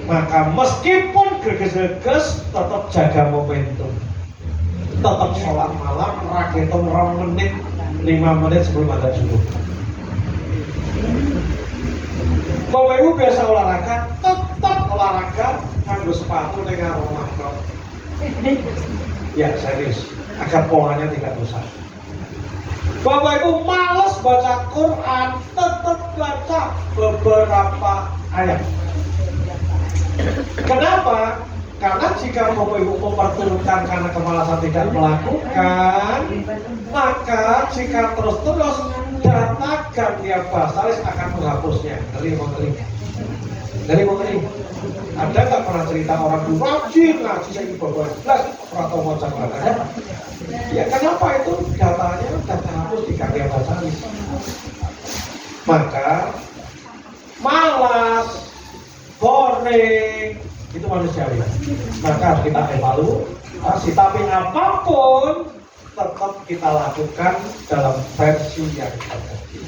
Maka meskipun gerges-gerges tetap jaga momentum. Tetap sholat malam raketom 2 menit 5 menit sebelum ada subuh. Bapak Ibu biasa olahraga, tetap olahraga nganggo sepatu dengan rumah. Ya serius, agar polanya tidak rusak. Bapak Ibu malas baca Quran, tetap baca beberapa ayat. Kenapa? Karena jika Bapak Ibu memperturutkan karena kemalasan tidak melakukan, maka jika terus-terus data gantian basalis akan menghapusnya. Ngeri. Ada nggak pernah cerita orang dulu rajin ngaji saya bawa jelas atau mau Quran ada? Ya kenapa itu datanya sudah terhapus di gantian basalis. Maka malas, boring, itu manusiawi. Maka harus kita evaluasi, tapi apapun tetap kita lakukan dalam versi yang terkecil.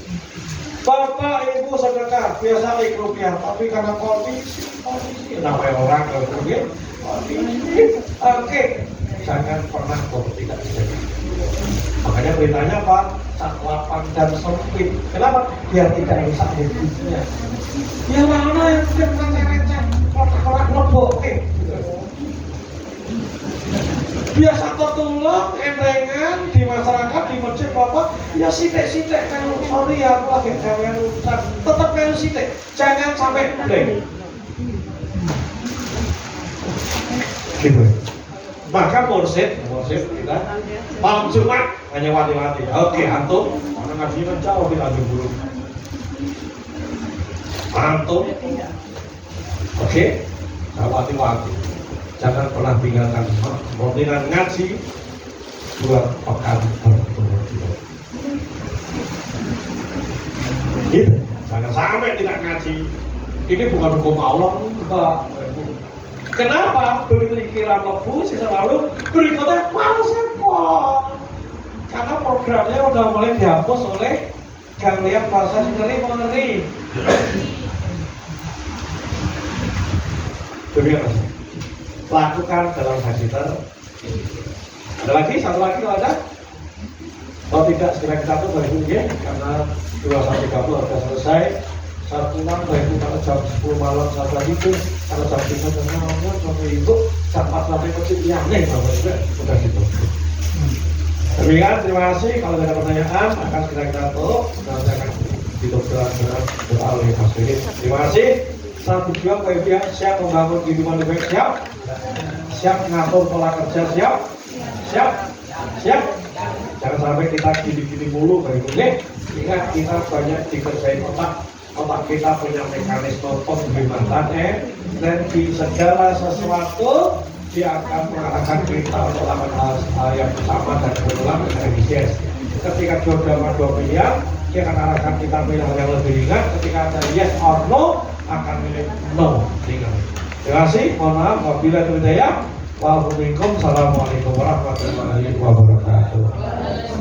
Bapak Ibu sedekah biasa rupiah, tapi karena kondisi namanya orang kemudian kondisi. Oke, jangan pernah tidak bisa. Makanya beritanya apa? Cat lapang dan sempit. Kenapa? Biar tidak rusak hidupnya. Ya mana yang sudah receh, kotak-kotak lebok. Biasa tertulung entengan di masyarakat di masjid Bapak ya sitek-sitek kan sorry ya aku lagi gawean urusan tetap kan sitek jangan sampai blank gitu. Maka mursid kita malam Jumat hanya wati-wati. Oke antum karena ngajinya jauh di Tanjung Bulu antum oke wati-wati. Jangan pernah tinggalkan rutinan ngaji 2 pekan berturut-turut. Gitu. Jangan sampai tidak ngaji. Ini bukan hukum Allah, enggak. Kenapa? Begitu dikira lebu, sisa lalu berikutnya males kok. Karena programnya udah mulai dihapus oleh ganglia bahasa ngeri. Demikian. Lakukan dalam hasil. Ada lagi, satu lagi kalau ada? Kalau tidak segera kita tuh balik ya, karena 21.30 sudah selesai. Saat pulang balik kalau jam 10 malam satu lagi tuh, kalau jam 3 jam 6 sampai Ibu jam 4 sampai kecil yang nih Bapak Ibu sudah gitu. Demikian, terima kasih. Kalau ada pertanyaan akan segera kita tutup. Nanti akan ditutup dengan doa oleh Mas Fikri. Terima kasih. Satu juga Pak Ibu siap membangun kehidupan lebih baik, siap ngatur pola kerja, siap. Jangan sampai kita gini-gini mulu Pak Ibu. Ingat kita banyak dikerjain otak kita punya mekanisme pembebasan dan di segala sesuatu dia akan mengarahkan kita untuk melakukan hal yang sama dan berulang dengan efisiensi. Ketika dua pilihan, dia akan arahkan kita pilih hal yang lebih ringan. Ketika ada yes or no, akan milih no ringan. Terima kasih. Mohon maaf. Wabillahi taufiq hidayah. Assalamualaikum warahmatullahi wabarakatuh.